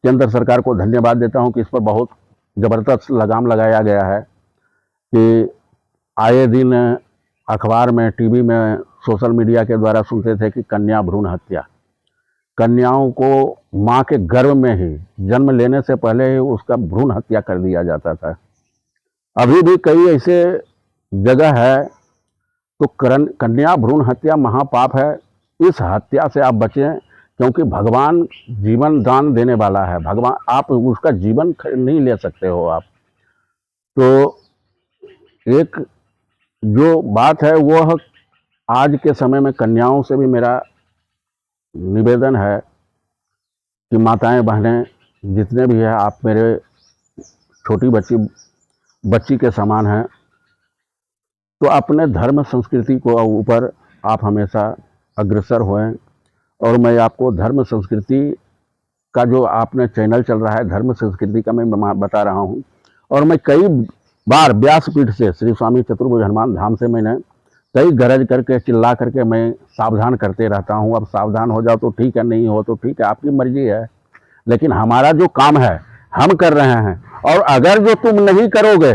केंद्र सरकार को धन्यवाद देता हूँ कि इस पर बहुत ज़बरदस्त लगाम लगाया गया है कि आए दिन अखबार में, टीवी में, सोशल मीडिया के द्वारा सुनते थे कि कन्या भ्रूण हत्या, कन्याओं को माँ के गर्भ में ही जन्म लेने से पहले ही उसका भ्रूण हत्या कर दिया जाता था। अभी भी कई ऐसे जगह है। तो कन्या भ्रूण हत्या महापाप है। इस हत्या से आप बचें, क्योंकि भगवान जीवन दान देने वाला है। भगवान, आप उसका जीवन नहीं ले सकते हो आप। तो एक जो बात है वह आज के समय में कन्याओं से भी मेरा निवेदन है कि माताएं बहनें जितने भी हैं, आप मेरे छोटी बच्ची के समान हैं। तो अपने धर्म संस्कृति को ऊपर आप हमेशा अग्रसर होएं। और मैं आपको धर्म संस्कृति का जो आपने चैनल चल रहा है, धर्म संस्कृति का मैं बता रहा हूँ। और मैं कई बार व्यासपीठ से, श्री स्वामी चतुर्भुज हनुमान धाम से मैंने कई गरज करके, चिल्ला करके मैं सावधान करते रहता हूँ। अब सावधान हो जाओ तो ठीक है, नहीं हो तो ठीक है, आपकी मर्जी है। लेकिन हमारा जो काम है हम कर रहे हैं। और अगर जो तुम नहीं करोगे,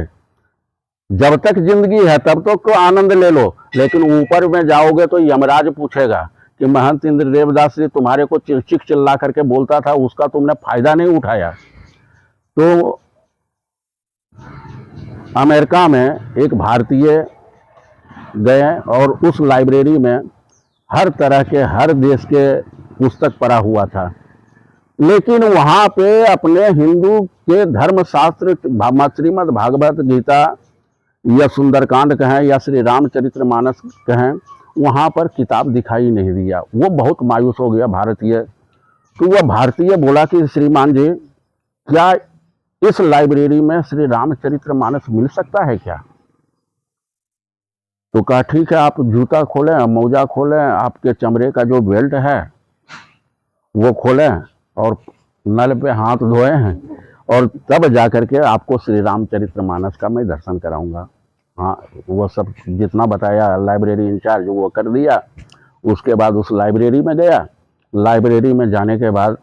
जब तक जिंदगी है तब तो को आनंद ले लो, लेकिन ऊपर में जाओगे तो यमराज पूछेगा कि महंत इंद्रदेव दास जी तुम्हारे को चिल्चिक चिल्ला करके बोलता था, उसका तुमने फायदा नहीं उठाया। तो अमेरिका में एक भारतीय गए और उस लाइब्रेरी में हर तरह के, हर देश के पुस्तक पढ़ा हुआ था। लेकिन वहाँ पे अपने हिंदू के धर्मशास्त्र, श्रीमद् भागवत गीता या सुंदरकांड कहें या श्री रामचरितमानस कहें, वहाँ पर किताब दिखाई नहीं दिया। वो बहुत मायूस हो गया भारतीय। तो वह भारतीय बोला कि श्रीमान जी, क्या इस लाइब्रेरी में श्री रामचरितमानस मिल सकता है क्या? तो कहा ठीक है, आप जूता खोलें, मोजा खोलें, आपके चमड़े का जो बेल्ट है वो खोलें और नल पे हाथ धोए हैं, और तब जाकर के आपको श्री रामचरितमानस का मैं दर्शन कराऊंगा। हाँ, वो सब जितना बताया लाइब्रेरी इंचार्ज वो कर दिया। उसके बाद उस लाइब्रेरी में गया। लाइब्रेरी में जाने के बाद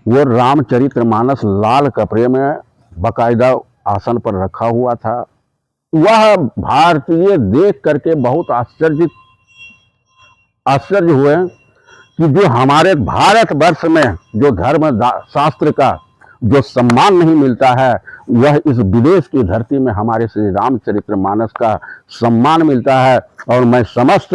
वो रामचरितमानस लाल कपड़े में बकायदा आसन पर रखा हुआ था। वह भारतीय देख करके बहुत आश्चर्य हुए कि जो हमारे भारतवर्ष में जो धर्म शास्त्र का जो सम्मान नहीं मिलता है, वह इस विदेश की धरती में हमारे श्री रामचरितमानस का सम्मान मिलता है। और मैं समस्त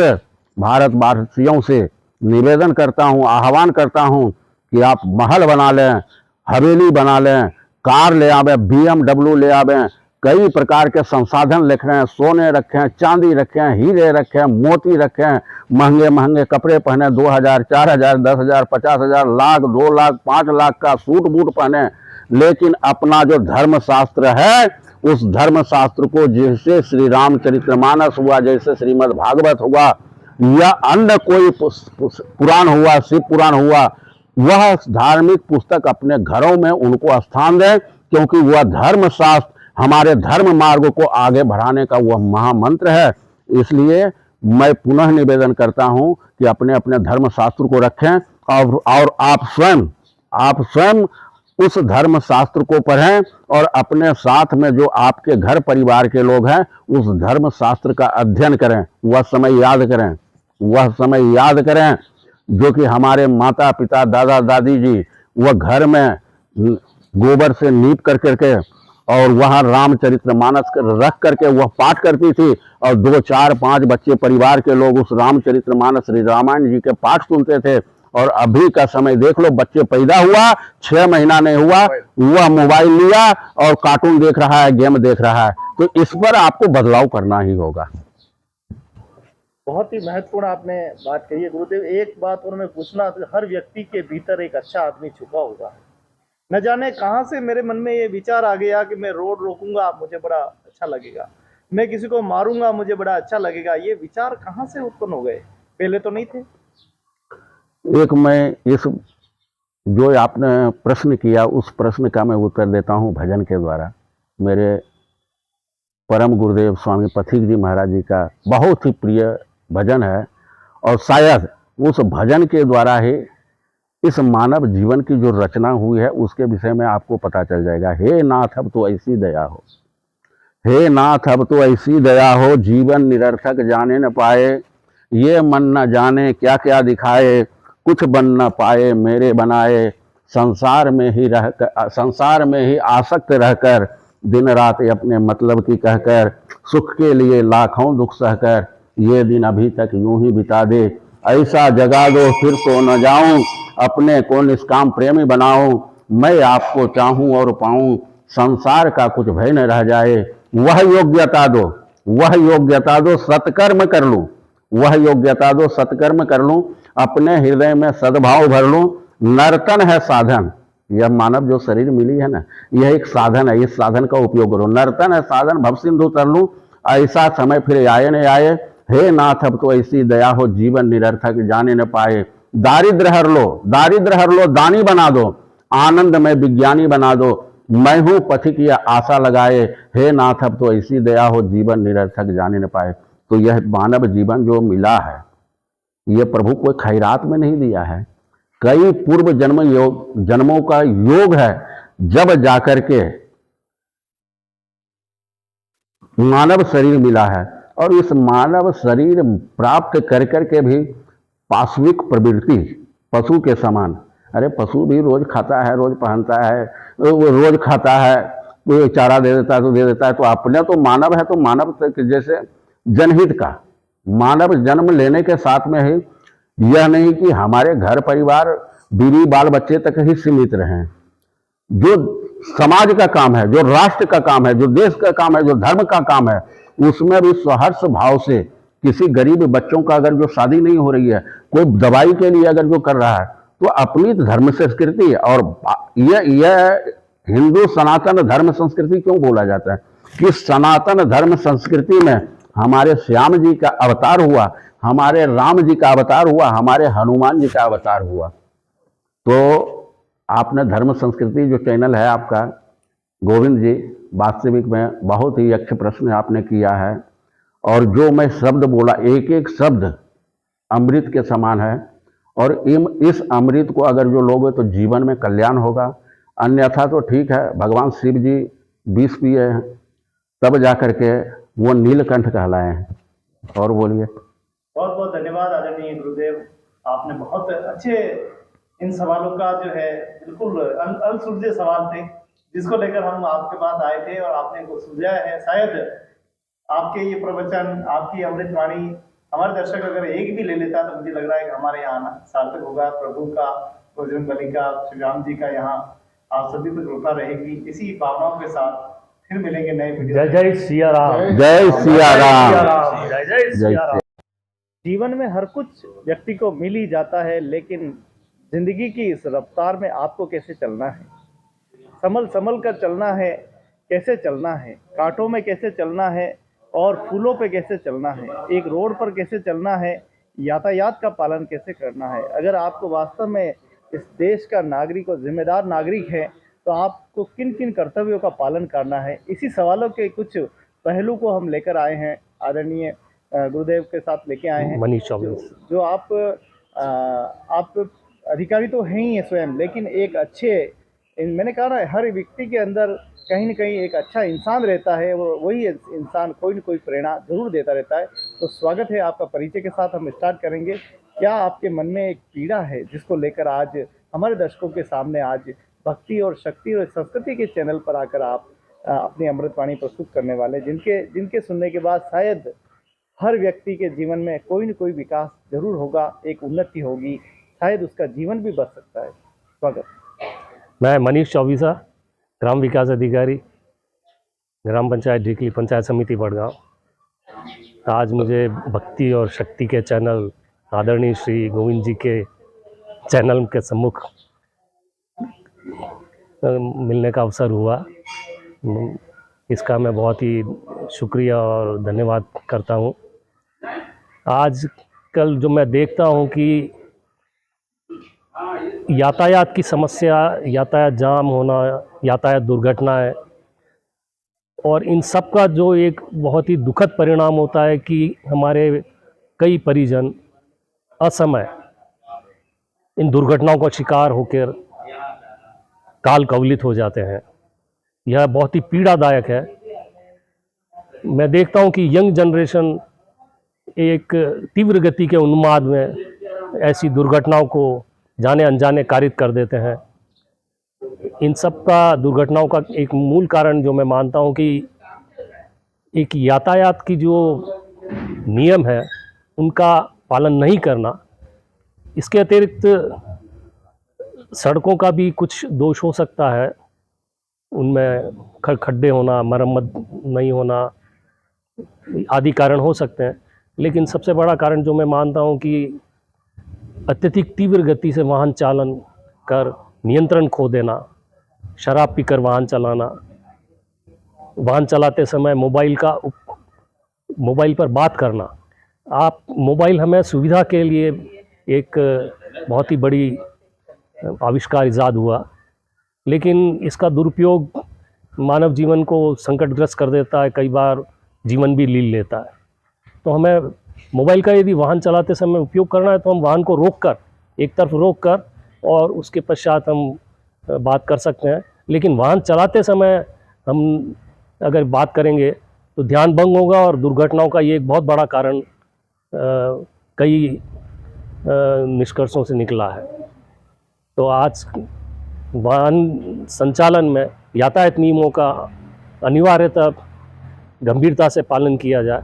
भारतवासियों से निवेदन करता हूँ, आह्वान करता हूँ कि आप महल बना लें, हवेली बना लें, कार ले आवें, BMW ले आवें, कई प्रकार के संसाधन रखें, सोने रखें, चांदी रखें, हीरे रखें, मोती रखें, महंगे महंगे कपड़े पहने, 2000, 4000, 10,000, 50,000, लाख, 2 लाख, 5 लाख का सूट बूट पहने, लेकिन अपना जो धर्मशास्त्र है उस धर्मशास्त्र को, जैसे श्री रामचरितमानस हुआ, जैसे श्रीमद् भागवत हुआ, या अन्य कोई पुराण हुआ, शिव पुराण हुआ, वह धार्मिक पुस्तक अपने घरों में उनको स्थान दें, क्योंकि वह धर्मशास्त्र हमारे धर्म मार्ग को आगे बढ़ाने का वह महामंत्र है। इसलिए मैं पुनः निवेदन करता हूं कि अपने अपने धर्मशास्त्र को रखें, और आप स्वयं उस धर्मशास्त्र को पढ़ें, और अपने साथ में जो आपके घर परिवार के लोग हैं उस धर्मशास्त्र का अध्ययन करें। वह समय याद करें जो कि हमारे माता पिता, दादा दादी जी वह घर में गोबर से नीप कर करके और वहाँ रामचरितमानस रख करके वह पाठ करती थी, और 2, 4, 5 बच्चे परिवार के लोग उस रामचरितमानस श्री रामायण जी के पाठ सुनते थे। और अभी का समय देख लो, बच्चे पैदा हुआ 6 महीना नहीं हुआ, वह मोबाइल लिया और कार्टून देख रहा है, गेम देख रहा है। तो इस पर आपको बदलाव करना ही होगा। बहुत ही महत्वपूर्ण आपने बात कही है गुरुदेव। एक बात और मैं पूछना, हर व्यक्ति के भीतर एक अच्छा आदमी छुपा होगा। न जाने कहाँ से मेरे मन में ये विचार आ गया कि मैं रोड रोकूंगा, मुझे बड़ा अच्छा लगेगा, मैं किसी को मारूंगा, मुझे बड़ा अच्छा लगेगा। ये विचार कहाँ से उत्पन्न हो गए? पहले तो नहीं थे। एक मैं इस जो आपने प्रश्न किया उस प्रश्न का मैं उत्तर देता हूँ भजन के द्वारा। मेरे परम गुरुदेव स्वामी पथिक जी महाराज जी का बहुत ही प्रिय भजन है, और शायद उस भजन के द्वारा ही इस मानव जीवन की जो रचना हुई है उसके विषय में आपको पता चल जाएगा। हे नाथ अब तो ऐसी दया हो, हे नाथ अब तो ऐसी दया हो, जीवन निरर्थक जाने न पाए, ये मन न जाने क्या क्या दिखाए, कुछ बन न पाए मेरे बनाए, संसार में ही आसक्त रहकर, दिन रात अपने मतलब की कहकर, सुख के लिए लाखों दुख सहकर, ये दिन अभी तक यूं ही बिता दे, ऐसा जगा दो फिर सो न जाऊं, अपने को निष्काम प्रेमी बनाऊं, मैं आपको चाहूं और पाऊं, संसार का कुछ भय न रह जाए, वह योग्यता दो सत्कर्म कर लूं, वह योग्यता दो सत्कर्म कर लूं, अपने हृदय में सद्भाव भर लूं, नर्तन है साधन। यह मानव जो शरीर मिली है ना, यह एक साधन है, इस साधन का उपयोग करो। नर्तन है साधन, भव सिंधु तर लूं, ऐसा समय फिर आए न आए, हे नाथ अब तो ऐसी दया हो, जीवन निरर्थक जाने न पाए, दारिद्र हर लो दानी बना दो, आनंद में विज्ञानी बना दो, मैं हूं पथिक यह आशा लगाए, हे नाथ अब तो ऐसी दया हो, जीवन निरर्थक जाने न पाए। तो यह मानव जीवन जो मिला है, यह प्रभु कोई खैरात में नहीं दिया है, कई पूर्व जन्मों का योग है, जब जाकर के मानव शरीर मिला है। और इस मानव शरीर प्राप्त कर करके भी पाशविक प्रवृत्ति पशु के समान, अरे पशु भी रोज खाता है, रोज पहनता है, वो रोज खाता है, वो चारा दे देता है तो दे देता है। तो अपने तो मानव है, तो मानव जैसे जनहित का मानव जन्म लेने के साथ में ही यह नहीं कि हमारे घर परिवार बीवी बाल बच्चे तक ही सीमित रहें। जो समाज का काम है, जो राष्ट्र का काम है, जो देश का काम है, जो धर्म का काम है, उसमें भी सहर्ष भाव से किसी गरीब बच्चों का अगर जो शादी नहीं हो रही है, कोई दवाई के लिए अगर जो कर रहा है, तो अपनी धर्म संस्कृति और यह हिंदू सनातन धर्म संस्कृति क्यों बोला जाता है कि सनातन धर्म संस्कृति में हमारे श्याम जी का अवतार हुआ, हमारे राम जी का अवतार हुआ, हमारे हनुमान जी का अवतार हुआ। तो आपने धर्म संस्कृति जो चैनल है आपका गोविंद जी, वास्तविक में बहुत ही अच्छे प्रश्न आपने किया है। और जो मैं शब्द बोला, एक एक शब्द अमृत के समान है, और इस अमृत को अगर जो लोगे तो जीवन में कल्याण होगा, अन्यथा तो ठीक है, भगवान शिव जी विष पिए हैं तब जा करके वो नीलकंठ कहलाए हैं। और बोलिए। बहुत बहुत धन्यवाद आदरणीय गुरुदेव, आपने बहुत अच्छे इन सवालों का जो है बिल्कुल अनसुलझे सवाल थे जिसको लेकर हम आपके पास आए थे और आपने को सुलझाया है। शायद आपके ये प्रवचन, आपकी अमृतवाणी हमारे दर्शक अगर एक भी ले लेता तो मुझे लग रहा है कि हमारे यहाँ आना सार्थक होगा। प्रभु का, बजरंग बली का, श्री राम जी का यहाँ आप सभी पर कृपा रहेगी। इसी भावनाओं के साथ फिर मिलेंगे नए वीडियो। जय जय सिया राम। जय सिया राम। जय जय सिया राम। जीवन में हर कुछ व्यक्ति को मिल ही जाता है, लेकिन जिंदगी की इस रफ्तार में आपको कैसे चलना है, संभल संभल कर चलना है, कैसे चलना है, कांटों में कैसे चलना है और फूलों पे कैसे चलना है, एक रोड पर कैसे चलना है, यातायात का पालन कैसे करना है। अगर आपको वास्तव में इस देश का नागरिक और जिम्मेदार नागरिक है तो आपको किन किन कर्तव्यों का पालन करना है, इसी सवालों के कुछ पहलू को हम लेकर आए हैं, आदरणीय गुरुदेव के साथ लेके आए हैं। मनीष चौबे जो आप अधिकारी तो हैं ही स्वयं, लेकिन एक अच्छे, मैंने कहा ना, हर व्यक्ति के अंदर कहीं न कहीं एक अच्छा इंसान रहता है, वही इंसान कोई न कोई प्रेरणा जरूर देता रहता है। तो स्वागत है आपका। परिचय के साथ हम स्टार्ट करेंगे। क्या आपके मन में एक पीड़ा है जिसको लेकर आज हमारे दर्शकों के सामने आज भक्ति और शक्ति और संस्कृति के चैनल पर आकर आप अपनी अमृतवाणी प्रस्तुत करने वाले, जिनके सुनने के बाद शायद हर व्यक्ति के जीवन में कोई न कोई विकास जरूर होगा, एक उन्नति होगी, शायद उसका जीवन भी बच सकता है। स्वागत। मैं मनीष चौबीसा, ग्राम विकास अधिकारी, ग्राम पंचायत ढीकली, पंचायत समिति बड़गांव। आज मुझे भक्ति और शक्ति के चैनल आदरणीय श्री गोविंद जी के चैनल के सम्मुख मिलने का अवसर हुआ। इसका मैं बहुत ही शुक्रिया और धन्यवाद करता हूँ। आज कल जो मैं देखता हूँ कि यातायात की समस्या, यातायात जाम होना, यातायात दुर्घटनाएं, और इन सब का जो एक बहुत ही दुखद परिणाम होता है कि हमारे कई परिजन असमय इन दुर्घटनाओं का शिकार होकर काल कवलित हो जाते हैं। यह बहुत ही पीड़ादायक है। मैं देखता हूं कि यंग जनरेशन एक तीव्र गति के उन्माद में ऐसी दुर्घटनाओं को जाने अनजाने कारित कर देते हैं। इन सब का, दुर्घटनाओं का एक मूल कारण जो मैं मानता हूं कि एक यातायात की जो नियम है उनका पालन नहीं करना। इसके अतिरिक्त सड़कों का भी कुछ दोष हो सकता है, उनमें खड्डे होना, मरम्मत नहीं होना आदि कारण हो सकते हैं। लेकिन सबसे बड़ा कारण जो मैं मानता हूं कि अत्यधिक तीव्र गति से वाहन चालन कर नियंत्रण खो देना, शराब पीकर वाहन चलाना, वाहन चलाते समय मोबाइल पर बात करना। आप मोबाइल हमें सुविधा के लिए एक बहुत ही बड़ी आविष्कार इजाद हुआ, लेकिन इसका दुरुपयोग मानव जीवन को संकटग्रस्त कर देता है, कई बार जीवन भी लील लेता है। तो हमें मोबाइल का यदि वाहन चलाते समय उपयोग करना है तो हम वाहन को रोककर, एक तरफ रोककर, और उसके पश्चात हम बात कर सकते हैं। लेकिन वाहन चलाते समय हम अगर बात करेंगे तो ध्यान भंग होगा और दुर्घटनाओं का ये एक बहुत बड़ा कारण कई निष्कर्षों से निकला है। तो आज वाहन संचालन में यातायात नियमों का अनिवार्यतः गंभीरता से पालन किया जाए,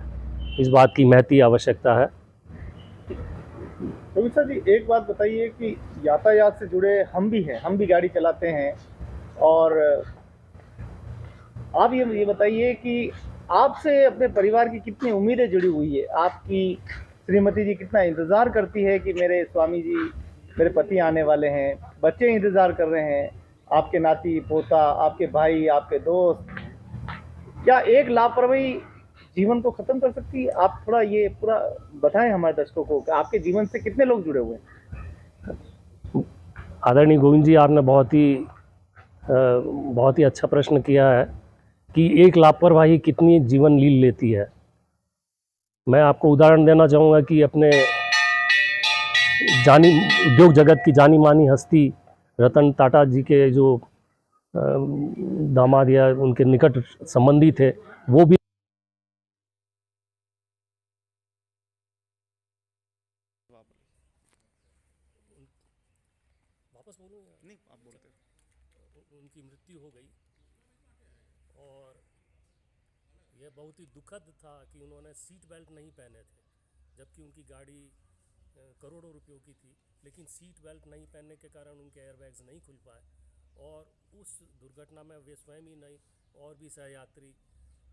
इस बात की महती आवश्यकता है। रोहित जी, एक बात बताइए कि यातायात से जुड़े हम भी हैं, हम भी गाड़ी चलाते हैं, और आप ये बताइए कि आपसे अपने परिवार की कितनी उम्मीदें जुड़ी हुई है? आपकी श्रीमती जी कितना इंतज़ार करती है कि मेरे स्वामी जी, मेरे पति आने वाले हैं, बच्चे इंतज़ार कर रहे हैं, आपके नाती पोता, आपके भाई, आपके दोस्त, क्या एक लापरवाही जीवन को खत्म कर सकती है? आप थोड़ा ये पूरा बताएं हमारे दर्शकों को कि आपके जीवन से कितने लोग जुड़े हुए हैं? आदरणीय गोविंद जी, आपने बहुत ही अच्छा प्रश्न किया है कि एक लापरवाही कितनी जीवन लील लेती है। मैं आपको उदाहरण देना चाहूँगा कि अपने उद्योग जगत की जानी मानी हस्ती रतन टाटा जी के जो दामाद या उनके निकट संबंधी थे, वो भी वापस बोलूँ नहीं, आप बोलते उनकी मृत्यु हो गई। और यह बहुत ही दुखद था कि उन्होंने सीट बेल्ट नहीं पहने थे, जबकि उनकी गाड़ी करोड़ों रुपयों की थी, लेकिन सीट बेल्ट नहीं पहनने के कारण उनके एयरबैग्स नहीं खुल पाए और उस दुर्घटना में वे स्वयं ही नहीं और भी सहयात्री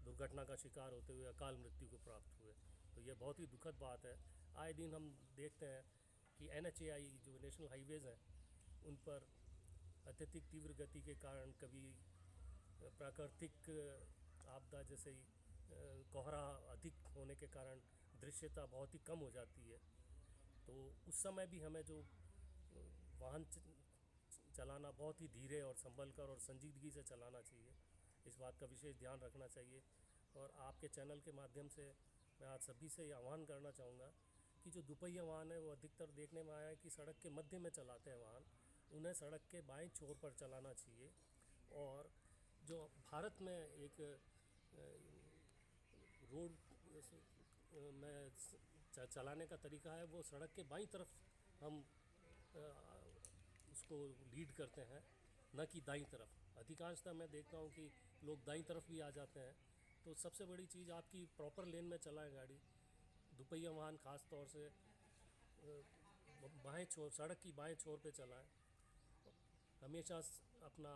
दुर्घटना का शिकार होते हुए अकाल मृत्यु को प्राप्त हुए। तो ये बहुत ही दुखद बात है। आए दिन हम देखते हैं कि NHAI जो नेशनल हाईवेज़ हैं, उन पर अत्यधिक तीव्र गति के कारण कभी प्राकृतिक आपदा जैसे ही कोहरा अधिक होने के कारण दृश्यता बहुत ही कम हो जाती है। तो उस समय भी हमें जो वाहन चलाना बहुत ही धीरे और संभल कर और संजीदगी से चलाना चाहिए, इस बात का विशेष ध्यान रखना चाहिए। और आपके चैनल के माध्यम से मैं आज सभी से ये आह्वान करना चाहूँगा कि जो दुपहिया वाहन है, वो अधिकतर देखने में आया है कि सड़क के मध्य में चलाते हैं वाहन, उन्हें सड़क के बाएं छोर पर चलाना चाहिए। और जो भारत में एक रोड में चलाने का तरीका है, वो सड़क के बाईं तरफ हम उसको लीड करते हैं, न कि दाईं तरफ। अधिकांशतः मैं देखता हूँ कि लोग दाईं तरफ भी आ जाते हैं। तो सबसे बड़ी चीज़ आपकी प्रॉपर लेन में चलाएं गाड़ी। दुपहिया वाहन ख़ास तौर से बाएं छोर, सड़क की बाएं छोर पे चलाएं। हमेशा अपना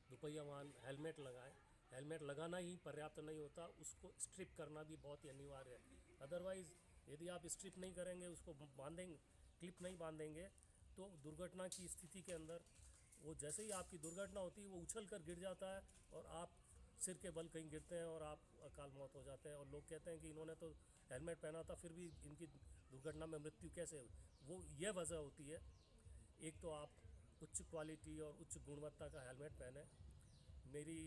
दुपहिया वाहन हेलमेट लगाएं। हेलमेट लगाना ही पर्याप्त नहीं होता, उसको स्ट्रिप करना भी बहुत ही अनिवार्य है। अदरवाइज़ यदि आप स्ट्रिप नहीं करेंगे, उसको बांधेंगे, क्लिप नहीं बांधेंगे, तो दुर्घटना की स्थिति के अंदर वो जैसे ही आपकी दुर्घटना होती है, वो उछल कर गिर जाता है और आप सिर के बल कहीं गिरते हैं और आप अकाल मौत हो जाते हैं। और लोग कहते हैं कि इन्होंने तो हेलमेट पहना था, फिर भी इनकी दुर्घटना में मृत्यु कैसे हुई? वो ये वजह होती है, एक तो आप उच्च क्वालिटी और उच्च गुणवत्ता का हेलमेट पहने। मेरी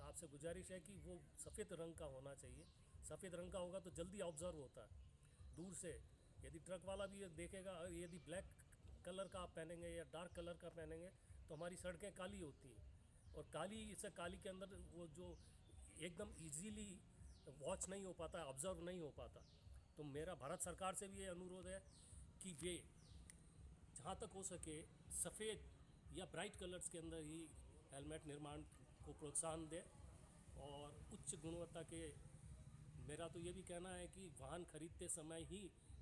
आपसे गुजारिश है कि वो सफ़ेद रंग का होना चाहिए। सफ़ेद रंग का होगा तो जल्दी ऑब्जर्व होता है दूर से। यदि ट्रक वाला भी देखेगा, यदि ब्लैक कलर का आप पहनेंगे या डार्क कलर का पहनेंगे, तो हमारी सड़कें काली होती हैं, और काली के अंदर वो जो एकदम इजीली वॉच नहीं हो पाता, ऑब्जर्व नहीं हो पाता। तो मेरा भारत सरकार से भी ये अनुरोध है कि वे जहाँ तक हो सके सफ़ेद या ब्राइट कलर्स के अंदर ही हेलमेट निर्माण को प्रोत्साहन दे। और उच्च गुणवत्ता के, मेरा तो ये भी कहना है कि वाहन खरीदते समय ही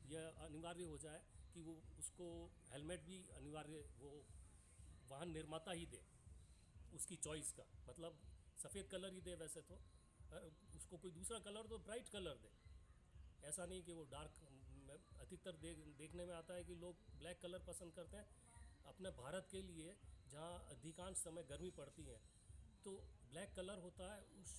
यह अनिवार्य हो जाए कि वो उसको हेलमेट भी अनिवार्य, वो वाहन निर्माता ही दे उसकी चॉइस का, मतलब सफ़ेद कलर ही दे। वैसे तो उसको कोई दूसरा कलर तो ब्राइट कलर दे, ऐसा नहीं कि वो डार्क। अधिकतर देखने में आता है कि लोग ब्लैक कलर पसंद करते हैं। अपने भारत के लिए जहाँ अधिकांश समय गर्मी पड़ती है, तो ब्लैक कलर होता है इस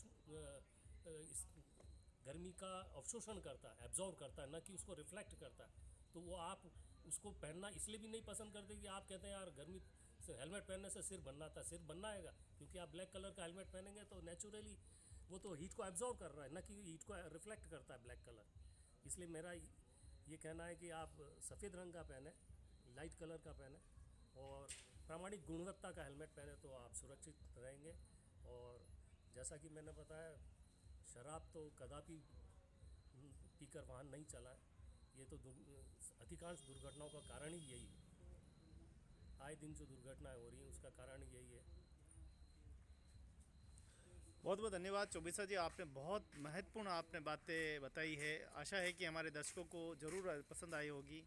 गर्मी का अवशोषण करता है, एब्जॉर्व करता है, न कि उसको रिफ्लेक्ट करता है। तो वो आप उसको पहनना इसलिए भी नहीं पसंद करते कि आप कहते हैं यार गर्मी से हेलमेट पहनने से सिर बनना था। सिर बनना आएगा क्योंकि आप ब्लैक कलर का हेलमेट पहनेंगे तो नेचुरली वो तो हीट को एब्जॉर्व कर रहा है, न कि हीट को रिफ्लेक्ट करता है ब्लैक कलर। इसलिए मेरा ये कहना है कि आप सफ़ेद रंग का पहने, लाइट कलर का पहने और प्रामाणिक गुणवत्ता का हेलमेट पहने, तो आप सुरक्षित रहेंगे। और जैसा कि मैंने बताया, शराब तो कदापि पीकर वाहन नहीं चलाएं। ये तो अधिकांश दुर्घटनाओं का कारण ही यही है। आए दिन जो दुर्घटनाएं हो रही हैं उसका कारण यही है। बहुत बहुत धन्यवाद चौबीसा जी, आपने बहुत महत्वपूर्ण आपने बातें बताई है। आशा है कि हमारे दर्शकों को ज़रूर पसंद आई होगी।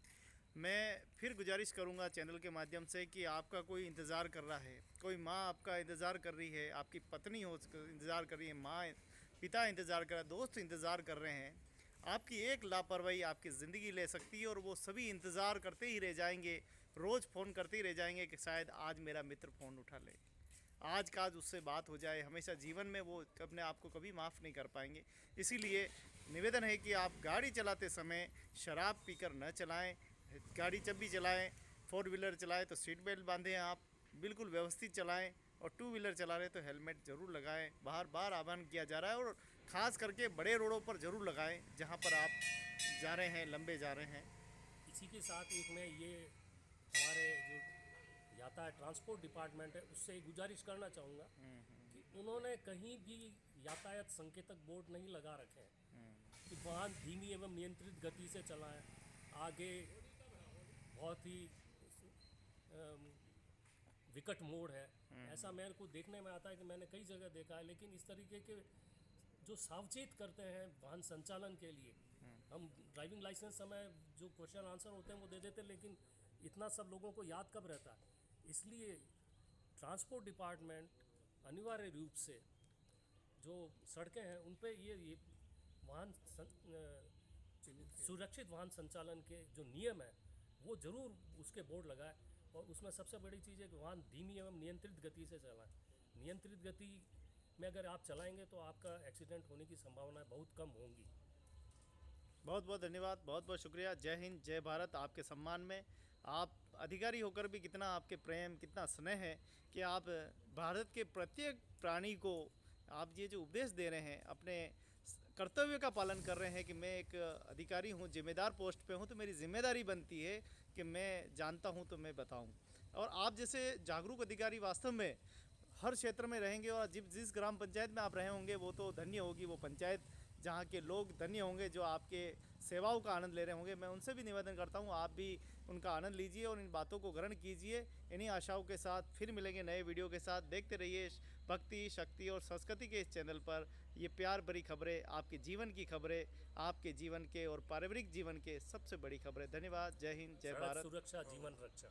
मैं फिर गुजारिश करूंगा चैनल के माध्यम से कि आपका कोई इंतज़ार कर रहा है, कोई माँ आपका इंतज़ार कर रही है, आपकी पत्नी हो इंतज़ार कर रही है, माँ पिता इंतज़ार कर रहे हैं, दोस्त इंतज़ार कर रहे हैं। आपकी एक लापरवाही आपकी ज़िंदगी ले सकती है और वो सभी इंतज़ार करते ही रह जाएंगे, रोज़ फ़ोन करते ही रह जाएंगे कि शायद आज मेरा मित्र फ़ोन उठा ले, आज का आज उससे बात हो जाए। हमेशा जीवन में वो अपने आप को कभी माफ़ नहीं कर पाएंगे। इसीलिए निवेदन है कि आप गाड़ी चलाते समय शराब पीकर न चलाएं। गाड़ी जब भी चलाएं, 4 व्हीलर चलाएं तो सीट बेल्ट बांधें, आप बिल्कुल व्यवस्थित चलाएं, और 2 व्हीलर चला रहे तो हेलमेट ज़रूर लगाएं। बार बार आह्वान किया जा रहा है, और ख़ास करके बड़े रोडों पर ज़रूर लगाएं जहां पर आप जा रहे हैं, लंबे जा रहे हैं। इसी के साथ एक मैं ये हमारे जो यातायात ट्रांसपोर्ट डिपार्टमेंट है उससे गुजारिश करना चाहूँगा कि उन्होंने कहीं भी यातायात संकेतक बोर्ड नहीं लगा रखे हैं कि वाहन धीमी एवं नियंत्रित गति से चलाएं, आगे बहुत ही विकट मोड़ है, ऐसा मेरे को देखने में आता है कि मैंने कई जगह देखा है। लेकिन इस तरीके के जो सावचेत करते हैं वाहन संचालन के लिए, हम ड्राइविंग लाइसेंस समय जो क्वेश्चन आंसर होते हैं वो दे देते हैं, लेकिन इतना सब लोगों को याद कब रहता है। इसलिए ट्रांसपोर्ट डिपार्टमेंट अनिवार्य रूप से जो सड़कें हैं उन पे ये वाहन सुरक्षित वाहन संचालन के जो नियम है वो ज़रूर उसके बोर्ड लगाए। और उसमें सबसे बड़ी चीज़ है कि वाहन धीमी एवं नियंत्रित गति से चलाएं। नियंत्रित गति में अगर आप चलाएंगे तो आपका एक्सीडेंट होने की संभावनाएं बहुत कम होंगी। बहुत बहुत धन्यवाद, बहुत बहुत शुक्रिया। जय हिंद, जय भारत। आपके सम्मान में आप अधिकारी होकर भी कितना आपके प्रेम, कितना स्नेह है कि आप भारत के प्रत्येक प्राणी को आप ये जो उपदेश दे रहे हैं, अपने कर्तव्य का पालन कर रहे हैं कि मैं एक अधिकारी हूँ, जिम्मेदार पोस्ट पे हूँ, तो मेरी जिम्मेदारी बनती है कि मैं जानता हूँ तो मैं बताऊँ। और आप जैसे जागरूक अधिकारी वास्तव में हर क्षेत्र में रहेंगे, और जिस ग्राम पंचायत में आप रहे होंगे वो तो धन्य होगी वो पंचायत, जहाँ के लोग धन्य होंगे जो आपके सेवाओं का आनंद ले रहे होंगे। मैं उनसे भी निवेदन करता हूँ आप भी उनका आनंद लीजिए और इन बातों को ग्रहण कीजिए। इन्हीं आशाओं के साथ फिर मिलेंगे नए वीडियो के साथ। देखते रहिए भक्ति, शक्ति और संस्कृति के इस चैनल पर ये प्यार भरी खबरें, आपके जीवन की खबरें, आपके जीवन के और पारिवारिक जीवन के सबसे बड़ी खबरें। धन्यवाद। जय हिंद, जय भारत। सुरक्षा जीवन रक्षा।